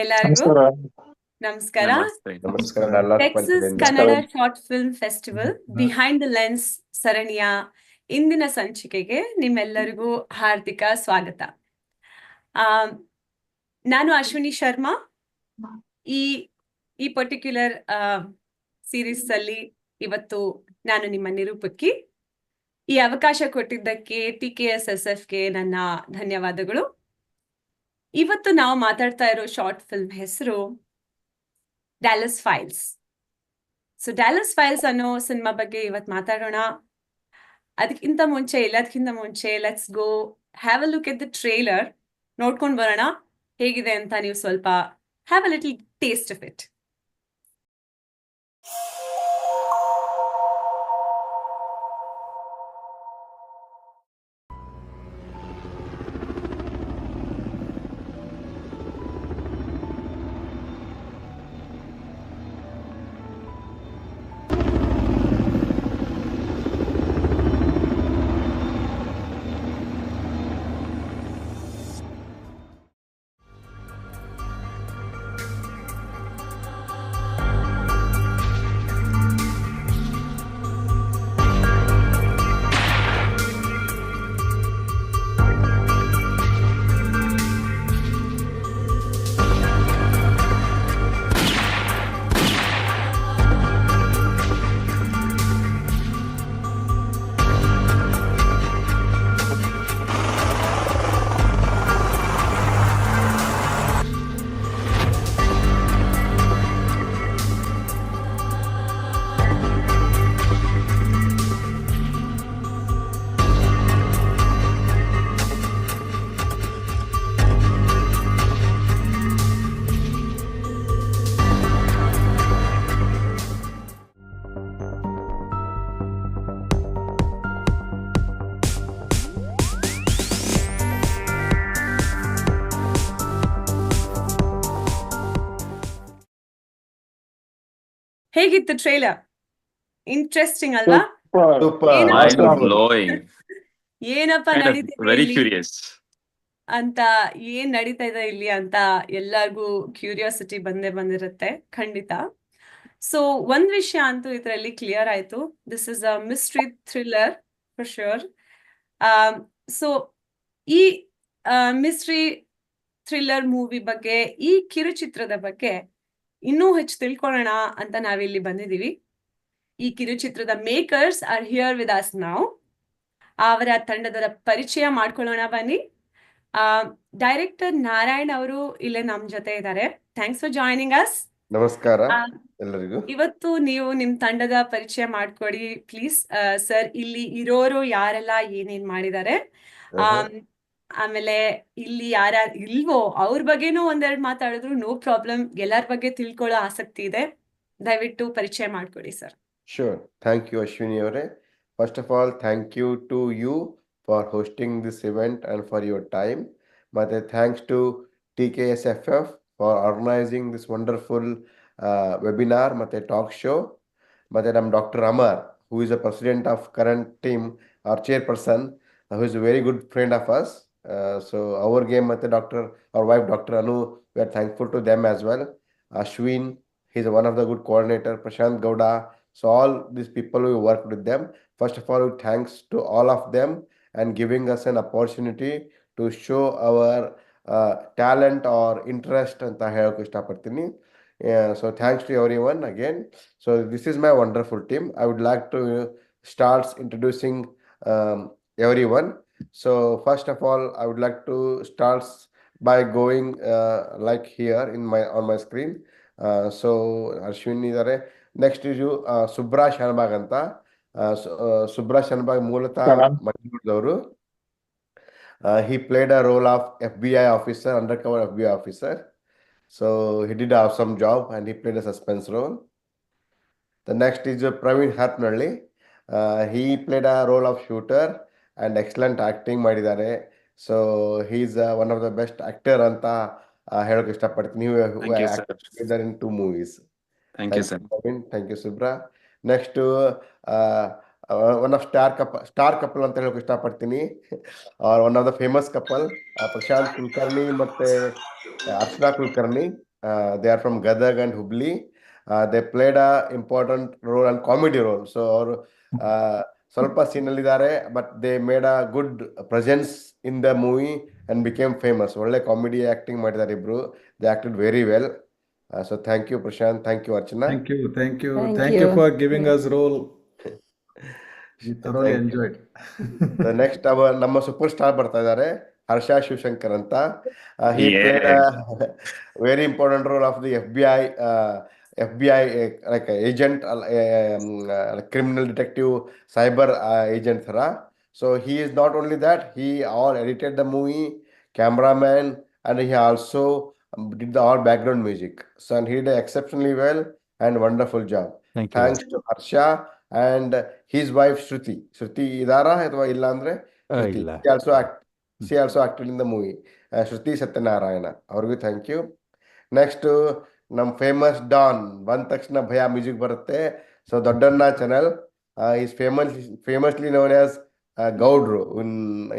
ಎಲ್ಲರಿಗೂ ನಮಸ್ಕಾರ. ನಮಸ್ಕಾರ. ನಮಸ್ತೆ. ನಮಸ್ಕಾರ ನಾಲ್ಕು ಟೆಕ್ಸಸ್ ಪಂಚದಿಂದ. Kannada short film festival behind the lens ಸರಣಿಯ ಇಂದಿನ ಸಂಚಿಕೆಗೆ ನಿಮ್ಮೆಲ್ಲರಿಗೂ ಹಾರ್ದಿಕ ಸ್ವಾಗತ. ನಾನು ಅಶ್ವಿನಿ ಶರ್ಮಾ. ಈ ಪರ್ಟಿಕ್ಯುಲರ್ ಸೀರೀಸ್ ಅಲ್ಲಿ ಇವತ್ತು ನಾನು ನಿಮ್ಮ ನಿರೂಪಕಿ. ಈ ಅವಕಾಶ ಕೊಟ್ಟಿದ್ದಕ್ಕೆ TKSSFಗೆ ನನ್ನ ಧನ್ಯವಾದಗಳು. ಇವತ್ತು ನಾವು ಮಾತಾಡ್ತಾ ಇರೋ ಶಾರ್ಟ್ ಫಿಲ್ಮ್ ಹೆಸರು Dallas files. So Dallas files ಅನ್ನೋ ಸಿನಿಮಾ ಬಗ್ಗೆ ಇವತ್ತು ಮಾತಾಡೋಣ. ಎಲ್ಲದಕ್ಕಿಂತ ಮುಂಚೆ let's go have a look at the trailer. ನೋಡ್ಕೊಂಡು ಬರೋಣ ಹೇಗಿದೆ ಅಂತ. ನೀವು ಸ್ವಲ್ಪ have a little taste of it. ಹೇಗಿತ್ತು ಟ್ರೇಲರ್? ಇಂಟ್ರೆಸ್ಟಿಂಗ್ ಅಲ್ವಾ? Super. ಏನು? Mind blowing. ಏನಪ್ಪ Kind of ನಡೀತಿದೆ very ಇಲ್ಲಿ curious. ಅಂತ, ಏನ್ ನಡೀತಾ ಇದೆ ಇಲ್ಲಿ ಅಂತ ಎಲ್ಲರಿಗೂ ಕ್ಯೂರಿಯಾಸಿಟಿ ಬಂದಿರುತ್ತೆ ಖಂಡಿತ. ಸೊ ಒಂದ್ ವಿಷಯ ಅಂತೂ ಇದರಲ್ಲಿ ಕ್ಲಿಯರ್ ಆಯ್ತು. This is a mystery thriller for sure. So ಈ ಮಿಸ್ಟ್ರಿ ಥ್ರಿಲ್ಲರ್ ಮೂವಿ ಬಗ್ಗೆ, ಈ ಕಿರುಚಿತ್ರದ ಬಗ್ಗೆ ಇನ್ನೂ ಹೆಚ್ಚು ತಿಳ್ಕೊಳ್ಳೋಣ ಅಂತ ನಾವಿಲ್ಲಿ ಬಂದಿದೀವಿ. ಈ ಕಿರುಚಿತ್ರದ makers are here with us now. ಅವರ ತಂಡದ ಪರಿಚಯ ಮಾಡ್ಕೊಳ್ಳೋಣ ಬನ್ನಿ. ಡೈರೆಕ್ಟರ್ ನಾರಾಯಣ್ ಅವರು ಇಲ್ಲೇ ನಮ್ ಜೊತೆ ಇದ್ದಾರೆ. Thanks for joining us. ನಮಸ್ಕಾರ ಎಲ್ಲರಿಗೂ. ಇವತ್ತು ನೀವು ನಿಮ್ ತಂಡದ ಪರಿಚಯ ಮಾಡ್ಕೊಡಿ ಪ್ಲೀಸ್ ಸರ್. ಇಲ್ಲಿ ಇರೋರು ಯಾರೆಲ್ಲ ಏನೇನ್ ಮಾಡಿದ್ದಾರೆ, ಆಮೇಲೆ ಇಲ್ಲಿ ಯಾರ್ಯಾರು ಇಲ್ವೋ ಅವ್ರ ಬಗ್ಗೆನೂ ಒಂದೆರಡು ಮಾತಾಡಿದ್ರು ನೋ ಪ್ರಾಬ್ಲಮ್. ಎಲ್ಲರ ಬಗ್ಗೆ ತಿಳ್ಕೊಳ್ಳೋ ಆಸಕ್ತಿ ಇದೆ. ದಯವಿಟ್ಟು ಪರಿಚಯ ಮಾಡ್ಕೊಡಿ sir. Sure. Thank you, Ashwini ಅವರೇ. First of all, thank you to you for hosting this event and for your time. ಮತ್ತೆ thanks to TKSFF for organizing this wonderful webinar ಮತ್ತೆ talk show. ಮತ್ತೆ ನಮ್ಮ Dr. Amar, who is the president of current team, our chairperson, who is a very good friend of us. So our game ಮತ್ತೆ our wife Dr. Anu, we are thankful to them as well. Ashwin, he's one of the good coordinator. Prashant Gowda. So all these people, we worked with them. First of all, thanks to all of them and giving us an opportunity to show our talent or interest ಅಂತ ಹೇಳೋಕೆ ಇಷ್ಟಪಡ್ತೀನಿ. So thanks to everyone again. So this is my wonderful team. I would like to start introducing everyone. So first of all, I would like to start by going like here on my screen. So Ashwini ಇದ್ದಾರೆ. Next is Subra ಶನ್ಬಾಗ್ ಅಂತ. ಸುಬ್ರಾ ಶನ್ಬಾಗ್ ಮೂಲತಃ ಮಂಗಳೂರದವರು. He played a role of FBI officer, undercover FBI officer. So he did an awesome job and he played a suspense role. The next is Praveen Hartnalli. He played a role of shooter and excellent acting ಮಾಡಿದ್ದಾರೆ. So he is one of the best actor ಅಂತ ಹೇಳೋಕೆ ಇಷ್ಟಪಡ್ತೀನಿ. Thank you, sir. Together in 2 movies. Thank you, sir. Thank you, Subra. Next, one of star couple ಅಂತ ಹೇಳೋಕೆ ಇಷ್ಟಪಡ್ತೀನಿ. or one of the famous couple, Prashant Kulkarni ಮತ್ತೆ Archana Kulkarni. They are from Gadag and Hubli. They played a important role and comedy role. So ಅವರು ಸ್ವಲ್ಪ scene ಅಲ್ಲಿ ಇದ್ದಾರೆ, but they made a good presence in the movie and became famous. ಒಳ್ಳೆ comedy acting ಮಾಡಿದ್ದಾರೆ ಇಬ್ರು. They acted very well. So thank you Prashant, thank you Archana. Thank you, thank you, Thank thank you you. for giving Yeah. us role. We thoroughly Thank you. enjoyed. Next ನಮ್ಮ super star ಬರ್ತಾ ಇದ್ದಾರೆ, ಹರ್ಷ ಶಿವಶಂಕರ್ ಅಂತ. He played a very important role of the FBI like agent, criminal detective, cyber agent ಥರ. So he is not only that, he all edited the movie, cameraman, and he also did the all background music. So and he did exceptionally well and wonderful job. Thank you. Thanks to Harsha and his wife Shruti. Shruti idara ಅಥವಾ ಇಲ್ಲ ಅಂದ್ರೆ Shruti. ಇಲ್ಲ. She also acted in the movie. Shruti Satyanarayana. ಅವ್ರಿಗೂ thank you. Next ನಮ್ಮ famous Don ಬಂದ ತಕ್ಷಣ ಭಯ music ಬರುತ್ತೆ. So Doddanna channel is famously known as ಗೌಡ್ರು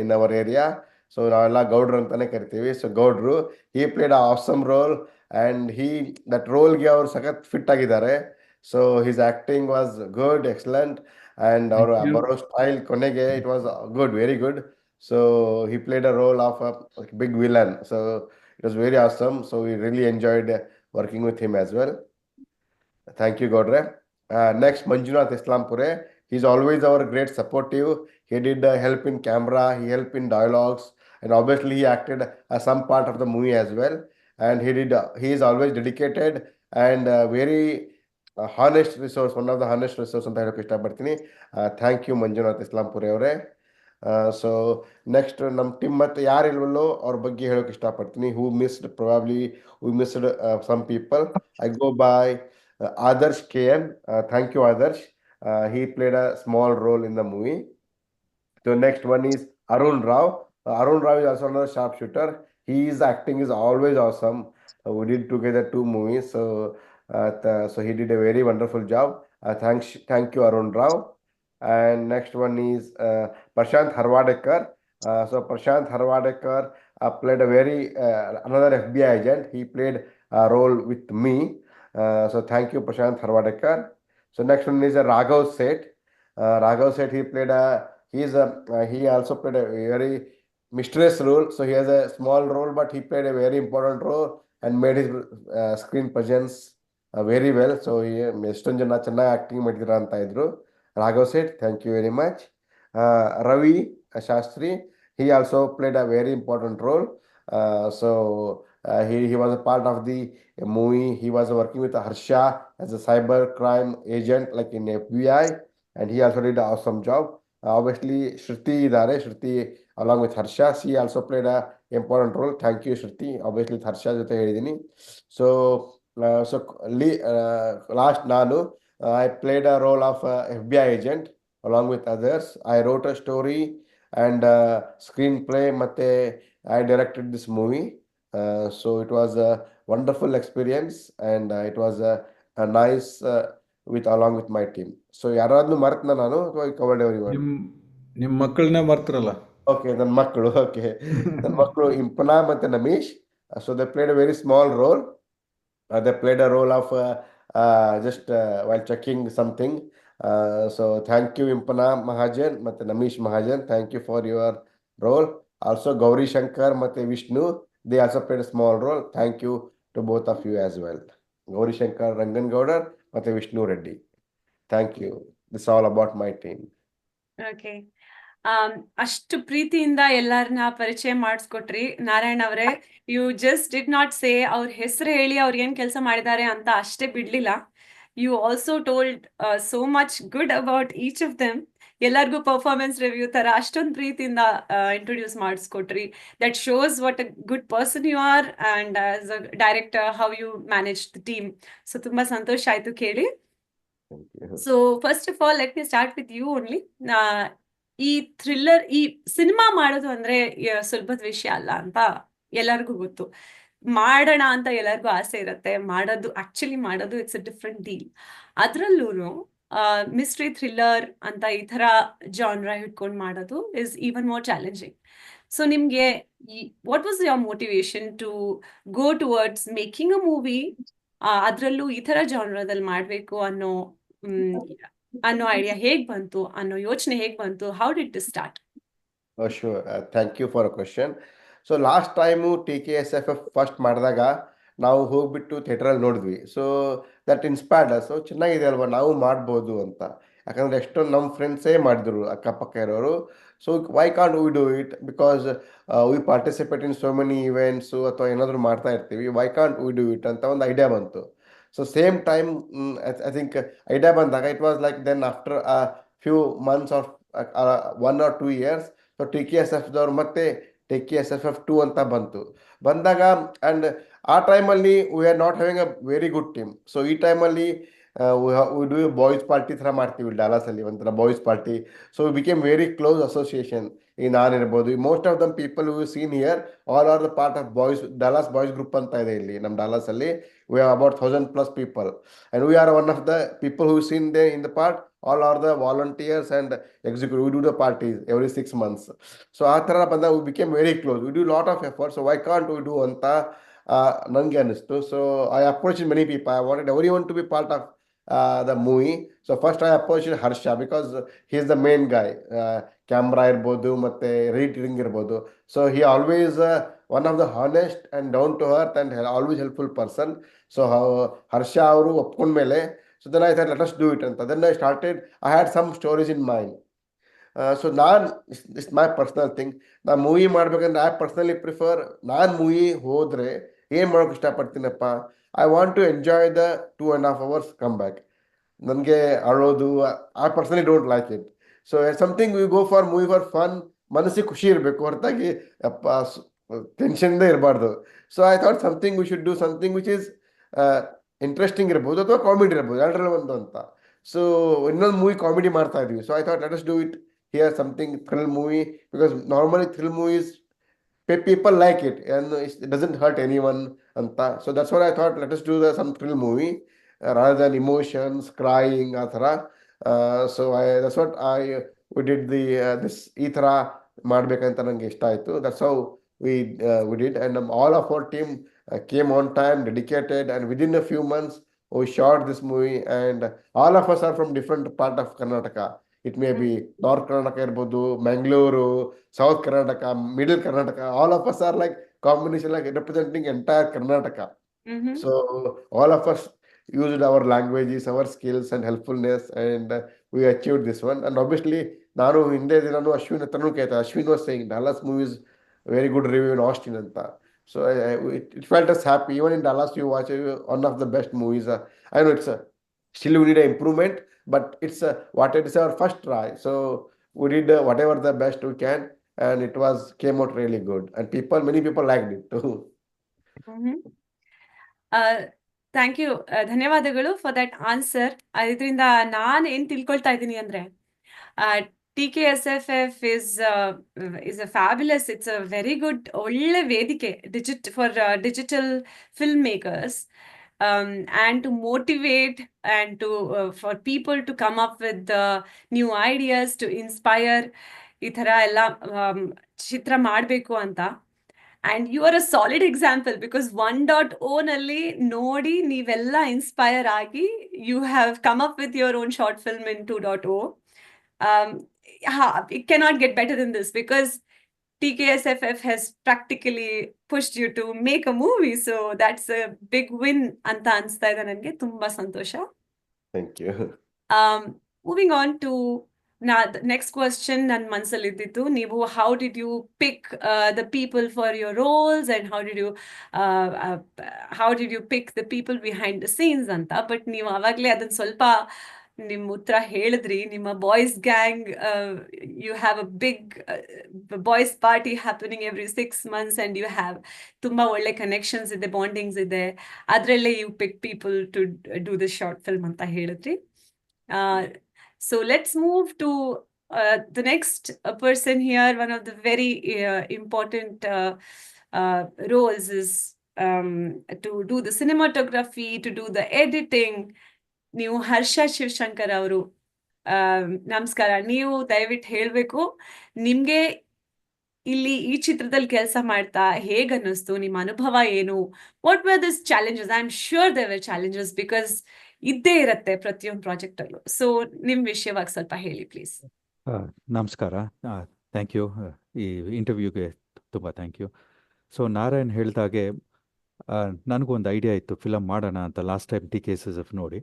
ಇನ್ ಅವರ್ ಏರಿಯಾ. ಸೊ ನಾವೆಲ್ಲ ಗೌಡ್ರು ಅಂತಾನೆ ಕರಿತೀವಿ. ಸೊ ಗೌಡ್ರು, he played a awesome role and that ರೋಲ್ಗೆ ಅವ್ರು ಸಖತ್ ಫಿಟ್ ಆಗಿದ್ದಾರೆ. So his acting was good, excellent, and ಅವರು Thank you. ಬರೋ ಸ್ಟೈಲ್ ಕೊನೆಗೆ it was good, very good. So he played a role of a big villain. So it was very awesome. So we really enjoyed working with him as well. Thank you, Godre. Next, Manjunath Islampure. He's always our great supportive. He did help in camera, he helped in dialogues, and obviously he acted some part of the movie as well. And he is always dedicated and very honest resource, one of the honest resource ಅಂತ ಹೇಳಕ್ಕೆ ಇಷ್ಟಪಡ್ತೀನಿ. Thank you Manjunath ಇಸ್ಲಾಂಪುರಿ ಅವರೇ. So next ನಮ್ಮ team ಮತ್ತೆ ಯಾರಿಲ್ವಲ್ಲೋ ಅವ್ರ ಬಗ್ಗೆ ಹೇಳೋಕೆ ಇಷ್ಟಪಡ್ತೀನಿ. Who missed some people. I go by Adarsh KM. Thank you Adarsh. He played a small role in the movie. So next one is Arun Rao. Arun Rao is also another sharpshooter. His acting is always awesome. We did together 2 movies. So he did a very wonderful job. Thank you Arun Rao. And next one is Prashant Harwadekar. So Prashant Harwadekar played a another FBI agent. He played a role with me. So thank you Prashant Harwadekar. So next one is Raghav Seth. Raghav Seth, he also played a very mysterious role. So he has a small role, but he played a very important role and made his screen presence very well. So ಎಷ್ಟೊಂದು ಜನ ಚೆನ್ನಾಗಿ acting ಮಾಡಿದ್ರ ಅಂತ ಇದ್ರು. Raghav Seth, thank you very much. Ravi Shastri, he also played a very important role. He was a part of the movie. He was working with Harsha as a cyber crime agent, like in FBI, and he also did an awesome job. Obviously, Shruti idare. Shruti along with Harsha, she also played a important role. Thank you, Shruti. Obviously, with Harsha jothe helidini. Last ನಾನು I played a role of FBI agent along with others. I wrote a story and screenplay, ಮತ್ತೆ I directed this movie. So it was a wonderful experience and it was a nice along with my team. So ಯಾರಾದ್ರೂ ಮರೆತನ ನಾನು ಅಥವಾ covered everyone? ನಿಮ್ ಮಕ್ಕಳನ್ನೇ ಮರ್ತಿರಲ್ಲ. Okay, ನನ್ನ ಮಕ್ಕಳು. Okay, ನನ್ನ ಮಕ್ಕಳು ಇಂಪನಾ ಮತ್ತೆ Namish. So they played a very small role. They played a role of just while checking something. So thank you Impana Mahajan ಮತ್ತೆ Namish Mahajan, thank you for your role. Also Gauri Shankar ಮತ್ತೆ Vishnu, they also played a small role. Thank you to both of you as well. Gauri Shankar Rangan Gaudar ಮತ್ತೆ Vishnu Reddy. Thank you. This is all about my team. Okay, ಅಷ್ಟು ಪ್ರೀತಿಯಿಂದ ಎಲ್ಲರನ್ನ ಪರಿಚಯ ಮಾಡಿಸ್ಕೊಟ್ರಿ ನಾರಾಯಣ್ ಅವರೇ. You just did not say ಅವ್ರ ಹೆಸರು ಹೇಳಿ ಅವ್ರು ಏನ್ ಕೆಲಸ ಮಾಡಿದ್ದಾರೆ ಅಂತ ಅಷ್ಟೇ ಬಿಡ್ಲಿಲ್ಲ. You also told so much good about each of them. ಎಲ್ಲರಿಗೂ ಪರ್ಫಾರ್ಮೆನ್ಸ್ ರಿವ್ಯೂ ತರ ಅಷ್ಟೊಂದು ಪ್ರೀತಿಯಿಂದ ಇಂಟ್ರೊಡ್ಯೂಸ್ ಮಾಡಿಸ್ಕೊಟ್ರಿ. That shows what a good person you are and as a director how you manage the team. So ತುಂಬಾ ಸಂತೋಷ ಆಯ್ತು ಕೇಳಿ. Thank you. So first of all let me start with you only. ಈ thriller, ಈ cinema ಮಾಡೋದು ಅಂದ್ರೆ ಸುಲಭದ ವಿಷಯ ಅಲ್ಲ ಅಂತ ಎಲ್ಲರಿಗೂ ಗೊತ್ತು. ಮಾಡೋಣ ಅಂತ ಎಲ್ಲರಿಗೂ ಆಸೆ ಇರುತ್ತೆ. ಆಕ್ಚುಲಿ ಮಾಡೋದು ಇಟ್ಸ್ ಅ ಡಿಫ್ರೆಂಟ್ ಡೀಲ್. ಅದ್ರಲ್ಲೂ ಮಿಸ್ಟ್ರಿ ಥ್ರಿಲ್ಲರ್ ಅಂತ ಈ ತರ ಜಾನ್ರ ಹಿಡ್ಕೊಂಡು ಮಾಡೋದು is even more challenging. So ನಿಮ್ಗೆ what was your motivation to go towards making a movie? ಅದರಲ್ಲೂ ಈ ತರ ಜಾನ್ರದಲ್ಲಿ ಮಾಡಬೇಕು ಅನ್ನೋ ಐಡಿಯಾ ಹೇಗ್ ಬಂತು, ಅನ್ನೋ ಯೋಚನೆ ಹೇಗ್ ಬಂತು? How did this start? Oh, sure. Thank you for a question. So last time TKSFF first ಮಾಡಿದಾಗ ನಾವು ಹೋಗ್ಬಿಟ್ಟು ಥಿಯೇಟ್ರಲ್ಲಿ ನೋಡಿದ್ವಿ. So that inspired us. So ಚೆನ್ನಾಗಿದೆ ಅಲ್ವಾ, ನಾವು ಮಾಡ್ಬೋದು ಅಂತ. ಯಾಕಂದರೆ ಎಷ್ಟೊಂದು ನಮ್ಮ ಫ್ರೆಂಡ್ಸೇ ಮಾಡಿದ್ರು ಅಕ್ಕಪಕ್ಕ ಇರೋರು. So why can't we do it, because we participate in so many events ಅಥವಾ ಏನಾದರೂ ಮಾಡ್ತಾ ಇರ್ತೀವಿ. Why can't we do it ಅಂತ ಒಂದು ಐಡಿಯಾ ಬಂತು. So same time I think idea ಬಂದಾಗ it was like then after few months of 1 or 2 years. So TKSFದವ್ರು ಮತ್ತೆ TKSFF2 ಅಂತ ಬಂದಾಗ ಆ್ಯಂಡ್ ಆ ಟೈಮಲ್ಲಿ we are not having a very good team. So ಈ ಟೈಮಲ್ಲಿ ವಿ ಡೂ ಬಾಯ್ಸ್ ಪಾರ್ಟಿ ಥರ ಮಾಡ್ತೀವಿ ಡಾಲಸಲ್ಲಿ, ಒಂಥರ boys party. So we became very close association. ಈ ನಾನಿರ್ಬೋದು, most of them people we seen here all are the part of boys, Dallas boys group ಅಂತ ಇದೆ ಇಲ್ಲಿ ನಮ್ಮ ಡಾಲಸಲ್ಲಿ. We are about 1000+ people and we are one of the people who seen there in the part. All are the volunteers and execute. We do the parties every 6 months. So ಆ ಥರ ಬಂದಾಗ we became very close. We do lot of effort. So why can't we do ಅಂತ ನನಗೆ ಅನ್ನಿಸ್ತು. So I approached many people. I wanted everyone to be part of the movie. So first I approached Harsha because he is the main guy. Camera ಇರ್ಬೋದು ಮತ್ತು writing ಇರ್ಬೋದು. So he always one of the honest and down to earth and always helpful person. So Harsha ಅವರು ಒಪ್ಕೊಂಡ್ಮೇಲೆ, so then I thought let us do it ಅಂತ. Then I started. I had some stories in mind. So it's my personal thing. ನಾನು movie ಮಾಡ್ಬೇಕಂದ್ರೆ I personally prefer, ನಾನು movie ಹೋದರೆ ಏನು ಮಾಡೋಕೆ ಇಷ್ಟಪಡ್ತೀನಪ್ಪ, I want to enjoy the 2.5 hours come back. ನನಗೆ ಅಳೋದು, I personally don't like it. So something we go for movie for fun. ಮನಸ್ಸಿಗೆ ಖುಷಿ ಇರಬೇಕು ಹೊರತಾಗಿ ಟೆನ್ಷನ್ದೇ ಇರಬಾರ್ದು. So I thought something we should do something which is interesting ಇರ್ಬೋದು ಅಥವಾ comedy ಇರ್ಬೋದು, ಎರಡರಲ್ಲಿ ಒಂದು ಅಂತ. ಸೊ ಇನ್ನೊಂದು ಮೂವಿ ಕಾಮಿಡಿ ಮಾಡ್ತಾ ಇದ್ವಿ. So I thought let us do it here something thrill movie, because normally thrill movies people like it and it doesn't hurt anyone anta. So that's what I thought, let us do some thrill movie rather than emotions, crying athara. So that's what we did the this ee thara ಮಾಡಬೇಕಂತ ನನಗೆ ಇಷ್ಟ ಆಯಿತು. That's how we did, and all of our team came on time, dedicated, and within a few months we shot this movie. And all of us are from different part of Karnataka. It may be North Karnataka ಇರ್ಬೋದು, Mangalore, South Karnataka, Middle Karnataka. All of us are like combination, like representing entire Karnataka. So all of us used our languages, our skills and helpfulness, and we achieved this one. And obviously ನಾನು ಹಿಂದೆ ದಿನಾನು ಅಶ್ವಿನ್ ಹತ್ರನೂ ಕೇಳ್ತಾ, Ashwin was saying Dallas movies very good review in Austin ಅಂತ. So it felt us happy. Even in Dallas you watch one of the best movies. I know it's still we need an improvement, but it's what it is our first try. So we did whatever the best we can, and it came out really good, and many people liked it too. Thank you, ಧನ್ಯವಾದಗಳು for that answer. ಇದರಿಂದ ನಾನು ಏನು ತಿಳ್ಕೊಳ್ತಾ ಇದ್ದೀನಿ ಅಂದರೆ, TKSFF is a fabulous, it's a very good, ಒಳ್ಳೆ ವೇದಿಕೆ for digital filmmakers, and to motivate and to for people to come up with new ideas, to inspire ಈ ಥರ ಎಲ್ಲ ಚಿತ್ರ ಮಾಡಬೇಕು ಅಂತ. And you are a solid example, because 1.0 ನಲ್ಲಿ ನೋಡಿ ನೀವೆಲ್ಲ ಇನ್ಸ್ಪೈರ್ ಆಗಿ you have come up with your own short film in 2.0. It cannot get better than this, because TKSFF has practically pushed you to make a movie. So that's a big win ಅಂತ ಅನ್ಸ್ತಾ ಇದೆ ನನಗೆ. ತುಂಬಾ ಸಂತೋಷ. Thank you. Moving on to the next question, ನನ್ನ ಮನಸ್ಸಲ್ಲಿ ಇದ್ದಿತ್ತು, ನೀವು how did you pick the people for your roles, and how did you pick the people behind the scenes ಅಂತ. ಬಟ್ ನೀವು ಅವಾಗಲೇ ಅದನ್ನ ಸ್ವಲ್ಪ ನಿಮ್ಮ ಉತ್ತರ ಹೇಳಿದ್ರಿ. ನಿಮ್ಮ boys gang, you have a big boys party happening every 6 months, and you have ತುಂಬ ಒಳ್ಳೆ ಕನೆಕ್ಷನ್ಸ್ ಇದೆ, ಬಾಂಡಿಂಗ್ಸ್ ಇದೆ. ಅದರಲ್ಲೇ you pick people to do the short film ಅಂತ ಹೇಳಿದ್ರಿ. So let's move to the next person here. One of the very important roles is to do the cinematography, to do the editing. ನೀವು ಹರ್ಷ ಶಿವಶಂಕರ್ ಅವರು, ನಮಸ್ಕಾರ. ನೀವು ದಯವಿಟ್ಟು ಹೇಳಬೇಕು, ನಿಮಗೆ ಇಲ್ಲಿ ಈ ಚಿತ್ರದಲ್ಲಿ ಕೆಲಸ ಮಾಡ್ತಾ ಹೇಗ್ ಅನ್ನಿಸ್ತು, ನಿಮ್ಮ ಅನುಭವ ಏನು, what were this challenges? I am sure there were challenges because ಇದ್ದೇ ಇರತ್ತೆ ಪ್ರತಿಯೊಂದು ಪ್ರಾಜೆಕ್ಟ್ ಅಲ್ಲೂ. ಸೊ ನಿಮ್ ವಿಷಯವಾಗಿ ಸ್ವಲ್ಪ ಹೇಳಿ ಪ್ಲೀಸ್. ನಮಸ್ಕಾರ. Thank you. ಈ ಇಂಟರ್ವ್ಯೂಗೆ ತುಂಬ ಥ್ಯಾಂಕ್ ಯು. ಸೊ ನಾರಾಯಣ್ ಹೇಳ್ದಾಗೆ ನನಗೊಂದು ಐಡಿಯಾ ಇತ್ತು ಫಿಲಮ್ ಮಾಡೋಣ ಅಂತ ಲಾಸ್ಟ್ ಟೈಮ್ TKSF ನೋಡಿ.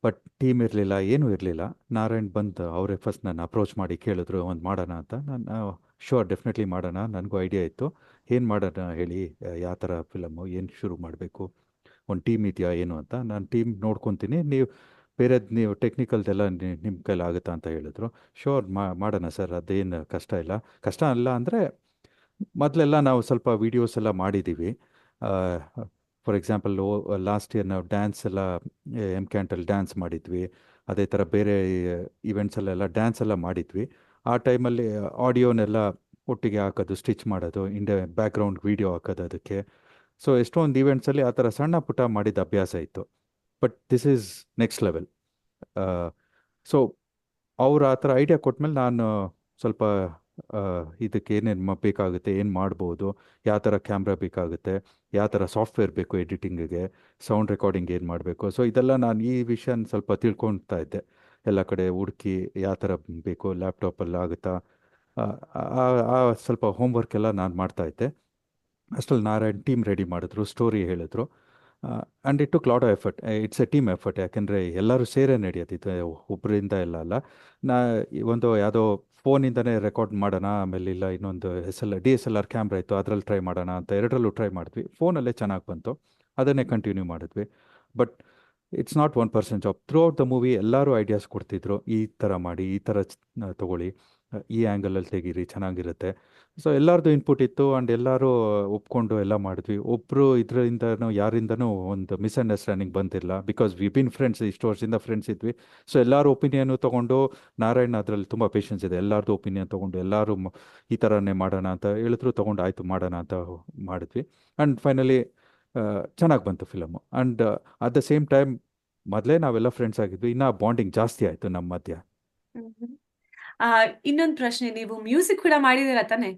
ಬಟ್ ಟೀಮ್ ಇರಲಿಲ್ಲ, ಏನೂ ಇರಲಿಲ್ಲ. ನಾರಾಯಣ್ ಬಂದು ಅವರೇ ಫಸ್ಟ್ ನನ್ನ ಅಪ್ರೋಚ್ ಮಾಡಿ ಕೇಳಿದ್ರು ಒಂದು ಮಾಡೋಣ ಅಂತ. ನಾನು ಶೋರ್ ಡೆಫಿನೆಟ್ಲಿ ಮಾಡೋಣ, ನನಗೂ ಐಡಿಯಾ ಇತ್ತು. ಏನು ಮಾಡೋಣ ಹೇಳಿ, ಯಾವ ಥರ ಫಿಲಮ್ಮು, ಏನು ಶುರು ಮಾಡಬೇಕು, ಒಂದು ಟೀಮ್ ಇದೆಯಾ ಏನು ಅಂತ. ನಾನು ಟೀಮ್ ನೋಡ್ಕೊತೀನಿ, ನೀವು ಬೇರೆದು ನೀವು ಟೆಕ್ನಿಕಲ್ದೆಲ್ಲ ನಿಮ್ಮ ಕೈಲಾಗುತ್ತಾ ಅಂತ ಹೇಳಿದ್ರು. ಶೋರ್ ಮಾಡೋಣ ಸರ್, ಅದೇನು ಕಷ್ಟ ಇಲ್ಲ. ಕಷ್ಟ ಅಲ್ಲ ಅಂದರೆ ಮೊದಲೆಲ್ಲ ನಾವು ಸ್ವಲ್ಪ ವೀಡಿಯೋಸ್ ಎಲ್ಲ ಮಾಡಿದ್ದೀವಿ. ಫಾರ್ ಎಕ್ಸಾಂಪಲ್ ಲಾಸ್ಟ್ ಇಯರ್ ನಾವು ಡ್ಯಾನ್ಸ್ ಎಲ್ಲ MCANTಲ್ಲಿ ಡ್ಯಾನ್ಸ್ ಮಾಡಿದ್ವಿ. ಅದೇ ಥರ ಬೇರೆ ಇವೆಂಟ್ಸಲ್ಲೆಲ್ಲ ಡ್ಯಾನ್ಸ್ ಎಲ್ಲ ಮಾಡಿದ್ವಿ. ಆ ಟೈಮಲ್ಲಿ ಆಡಿಯೋನೆಲ್ಲ ಒಟ್ಟಿಗೆ ಹಾಕೋದು, ಸ್ಟಿಚ್ ಮಾಡೋದು, ಬ್ಯಾಕ್ಗ್ರೌಂಡ್ ವೀಡಿಯೋ ಹಾಕೋದು ಅದಕ್ಕೆ. ಸೊ ಎಷ್ಟೊಂದು ಈವೆಂಟ್ಸಲ್ಲಿ ಆ ಥರ ಸಣ್ಣ ಪುಟ್ಟ ಮಾಡಿದ ಅಭ್ಯಾಸ ಇತ್ತು. But this is next level. So ಅವ್ರು ಆ ಥರ ಐಡಿಯಾ ಕೊಟ್ಮೇಲೆ ನಾನು ಸ್ವಲ್ಪ ಇದಕ್ಕೆ ಏನೇನು ಬೇಕಾಗುತ್ತೆ, ಏನು ಮಾಡ್ಬೋದು, ಯಾವ ಥರ ಕ್ಯಾಮ್ರಾ ಬೇಕಾಗುತ್ತೆ, ಯಾವ ಥರ ಸಾಫ್ಟ್ವೇರ್ ಬೇಕು ಎಡಿಟಿಂಗಿಗೆ, ಸೌಂಡ್ ರೆಕಾರ್ಡಿಂಗ್ ಏನು ಮಾಡಬೇಕು. ಸೊ ಇದೆಲ್ಲ ನಾನು ಈ ವಿಷಯನ ಸ್ವಲ್ಪ ತಿಳ್ಕೊಳ್ತಾ ಇದ್ದೆ. ಎಲ್ಲ ಕಡೆ ಹುಡುಕಿ ಯಾವ ಥರ ಬೇಕು, ಲ್ಯಾಪ್ಟಾಪಲ್ಲಿ ಆಗುತ್ತಾ, ಸ್ವಲ್ಪ ಹೋಮ್ವರ್ಕ್ ಎಲ್ಲ ನಾನು ಮಾಡ್ತಾಯಿದ್ದೆ. ಅಷ್ಟರಲ್ಲಿ ನಾರಾಯಣ್ ಟೀಮ್ ರೆಡಿ ಮಾಡಿದ್ರು, ಸ್ಟೋರಿ ಹೇಳಿದ್ರು. And it took lot of effort. It's A team effort, ಯಾಕೆಂದರೆ ಎಲ್ಲರೂ ಸೇರೇ ನಡೆಯೋದಿತ್ತು, ಒಬ್ಬರಿಂದ ಎಲ್ಲ ಅಲ್ಲ. ಒಂದು ಯಾವುದೋ ಫೋನಿಂದನೇ ರೆಕಾರ್ಡ್ ಮಾಡೋಣ, ಆಮೇಲೆ ಇಲ್ಲ ಇನ್ನೊಂದು DSLR ಕ್ಯಾಮ್ರಾ ಇತ್ತು, ಅದರಲ್ಲಿ ಟ್ರೈ ಮಾಡೋಣ ಅಂತ ಎರಡರಲ್ಲೂ ಟ್ರೈ ಮಾಡಿದ್ವಿ. ಫೋನಲ್ಲೇ ಚೆನ್ನಾಗಿ ಬಂತು, ಅದನ್ನೇ ಕಂಟಿನ್ಯೂ ಮಾಡಿದ್ವಿ. But it's not one person job. Through out the movie ಎಲ್ಲರೂ ಐಡಿಯಾಸ್ ಕೊಡ್ತಿದ್ರು, ಈ ಥರ ಮಾಡಿ, ಈ ಥರ ತೊಗೊಳ್ಳಿ, ಈ ಆ್ಯಂಗಲಲ್ಲಿ ತೆಗೀರಿ, ಚೆನ್ನಾಗಿರುತ್ತೆ. ಸೊ ಎಲ್ಲರದ್ದು ಇನ್ಪುಟ್ ಇತ್ತು, ಆ್ಯಂಡ್ ಎಲ್ಲರೂ ಒಪ್ಕೊಂಡು ಎಲ್ಲ ಮಾಡಿದ್ವಿ. ಒಬ್ಬರು ಇದರಿಂದನೂ ಯಾರಿಂದನೂ ಒಂದು ಮಿಸ್ಅಂಡರ್ಸ್ಟ್ಯಾಂಡಿಂಗ್ ಬಂದಿಲ್ಲ, ಬಿಕಾಸ್ ವಿ ಬಿನ್ ಫ್ರೆಂಡ್ಸ್, ಇಷ್ಟು ವರ್ಷದಿಂದ ಫ್ರೆಂಡ್ಸ್ ಇದ್ವಿ. ಸೊ ಎಲ್ಲರೂ ಒಪಿನಿಯನ್ನು ತೊಗೊಂಡು, ನಾರಾಯಣ್ ಅದರಲ್ಲಿ ತುಂಬ ಪೇಷನ್ಸ್ ಇದೆ, ಎಲ್ಲರದ್ದು ಒಪಿನಿಯನ್ ತೊಗೊಂಡು ಎಲ್ಲರೂ ಈ ಥರನೇ ಮಾಡೋಣ ಅಂತ ಹೇಳಿದ್ರು, ತೊಗೊಂಡು ಆಯಿತು ಮಾಡೋಣ ಅಂತ ಮಾಡಿದ್ವಿ. ಆ್ಯಂಡ್ ಫೈನಲಿ ಚೆನ್ನಾಗಿ ಬಂತು film. And at the same time ಮೊದಲೇ ನಾವೆಲ್ಲ ಫ್ರೆಂಡ್ಸ್ ಆಗಿದ್ವಿ, ಇನ್ನೂ ಬಾಂಡಿಂಗ್ ಜಾಸ್ತಿ ಆಯಿತು ನಮ್ಮ ಮಧ್ಯ. ಇನ್ನೊಂದು ಪ್ರಶ್ನೆ, ನೀವು ಮ್ಯೂಸಿಕ್ ಕೂಡ ಮಾಡಿದಿರ ತಾನೆ?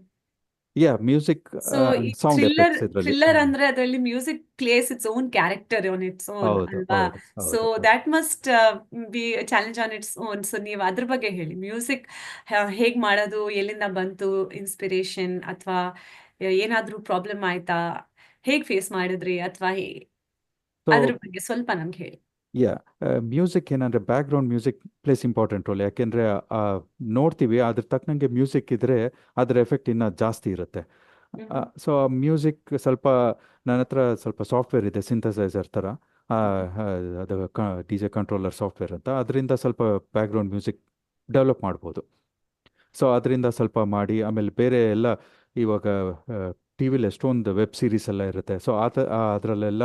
ಮ್ಯೂಸಿಕ್ ಸೊ ಈ ಸೌಂಡ್ ಥ್ರಿಲ್ಲರ್ ಎಫೆಕ್ಟ್ಸ್ ಇದರಲ್ಲಿ. ಥ್ರಿಲ್ಲರ್ ಅಂದ್ರೆ ಅದರಲ್ಲಿ music place its own character on its own ಹೌದು ಅಲ್ವಾ? ಹೌದು ಸೊ ಹೌದು. That must be challenge on its own. So ನೀವು ಅದ್ರ ಬಗ್ಗೆ ಹೇಳಿ, ಮ್ಯೂಸಿಕ್ ಹೇಗ್ ಮಾಡೋದು, ಎಲ್ಲಿಂದ ಬಂತು ಇನ್ಸ್ಪಿರೇಷನ್, ಅಥವಾ ಏನಾದ್ರೂ ಪ್ರಾಬ್ಲಮ್ ಆಯ್ತಾ, ಹೇಗ್ ಫೇಸ್ ಮಾಡಿದ್ರಿ, ಅಥವಾ ಸೊ ಅದ್ರ ಬಗ್ಗೆ ಸ್ವಲ್ಪ ನಮ್ಗೆ ಹೇಳಿ. ಮ್ಯೂಸಿಕ್ ಏನಂದರೆ background music place important roll. ಯಾಕೆಂದರೆ ನೋಡ್ತೀವಿ, ಅದ್ರ ತಕ್ಕನಂಗೆ ಮ್ಯೂಸಿಕ್ ಇದ್ದರೆ ಅದರ ಎಫೆಕ್ಟ್ ಇನ್ನೂ ಜಾಸ್ತಿ ಇರುತ್ತೆ. ಸೊ ಮ್ಯೂಸಿಕ್ ಸ್ವಲ್ಪ ನನ್ನ ಹತ್ರ ಸ್ವಲ್ಪ ಸಾಫ್ಟ್ವೇರ್ ಇದೆ, ಸಿಂಥಸೈಸರ್ ಥರ, ಅದು DJ ಕಂಟ್ರೋಲರ್ ಸಾಫ್ಟ್ವೇರ್ ಅಂತ. ಅದರಿಂದ ಸ್ವಲ್ಪ ಬ್ಯಾಕ್ಗ್ರೌಂಡ್ ಮ್ಯೂಸಿಕ್ ಡೆವಲಪ್ ಮಾಡ್ಬೋದು. ಸೊ ಅದರಿಂದ ಸ್ವಲ್ಪ ಮಾಡಿ, ಆಮೇಲೆ ಬೇರೆ ಎಲ್ಲ ಇವಾಗ TVಲಿ ಎಷ್ಟೊಂದು ವೆಬ್ ಸೀರೀಸ್ ಎಲ್ಲ ಇರುತ್ತೆ. ಸೊ ಅದರಲ್ಲೆಲ್ಲ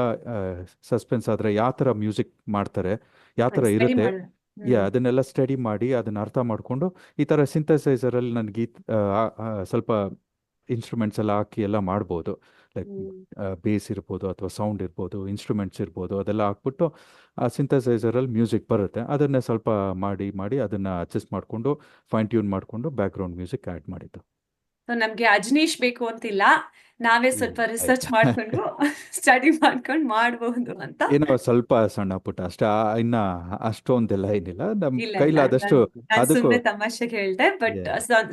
ಸಸ್ಪೆನ್ಸ್ ಆದರೆ ಯಾವ ಥರ ಮ್ಯೂಸಿಕ್ ಮಾಡ್ತಾರೆ, ಯಾವ ಥರ ಸ್ಟಡಿ ಇರುತ್ತೆ, ಮಾಡೋದು. ಅದನ್ನೆಲ್ಲ ಸ್ಟಡಿ ಮಾಡಿ ಅದನ್ನು ಅರ್ಥ ಮಾಡಿಕೊಂಡು ಈ ಥರ ಸಿಂಥಸೈಸರಲ್ಲಿ ನನಗೆ ಸ್ವಲ್ಪ ಇನ್ಸ್ಟ್ರೂಮೆಂಟ್ಸ್ ಎಲ್ಲ ಹಾಕಿ ಎಲ್ಲ ಮಾಡ್ಬೋದು. ಲೈಕ್ ಬೇಸ್ ಇರ್ಬೋದು, ಅಥವಾ ಸೌಂಡ್ ಇರ್ಬೋದು, ಇನ್ಸ್ಟ್ರೂಮೆಂಟ್ಸ್ ಇರ್ಬೋದು, ಅದೆಲ್ಲ ಹಾಕ್ಬಿಟ್ಟು ಆ ಸಿಂಥಸೈಸರಲ್ಲಿ ಮ್ಯೂಸಿಕ್ ಬರುತ್ತೆ. ಅದನ್ನೇ ಸ್ವಲ್ಪ ಮಾಡಿ ಅದನ್ನು ಅಡ್ಜಸ್ಟ್ ಮಾಡಿಕೊಂಡು ಫೈನ್ ಟ್ಯೂನ್ ಮಾಡಿಕೊಂಡು ಬ್ಯಾಕ್ಗ್ರೌಂಡ್ ಮ್ಯೂಸಿಕ್ ಆ್ಯಡ್ ಮಾಡಿದ್ದು. ಸೊ ನಮ್ಗೆ ಅಜನೀಶ್ ಬೇಕು ಅಂತಿಲ್ಲ, ನಾವೇ ಸ್ವಲ್ಪ ರಿಸರ್ಚ್ ಆಯ್ತು. ಮಾಡ್ಕೊಂಡು ಸ್ಟಡಿ ಮಾಡ್ಕೊಂಡು ಮಾಡಬಹುದು ಅಂತ. ಏನೋ ಸ್ವಲ್ಪ ಸಣ್ಣ ಪುಟ್ಟ ಅಷ್ಟೇ, ಇನ್ನ ಅಷ್ಟೊಂದೆಲ್ಲ ಏನಿಲ್ಲ, ನಮ್ಮ ಇಲ್ಲ ಕೈಲಾದಷ್ಟು ನಾನು ಅದಕ್ಕೂ. ಸುಮ್ಮನೆ ತಮಾಷೆಗೆ ಹೇಳ್ದೆ, ಬಟ್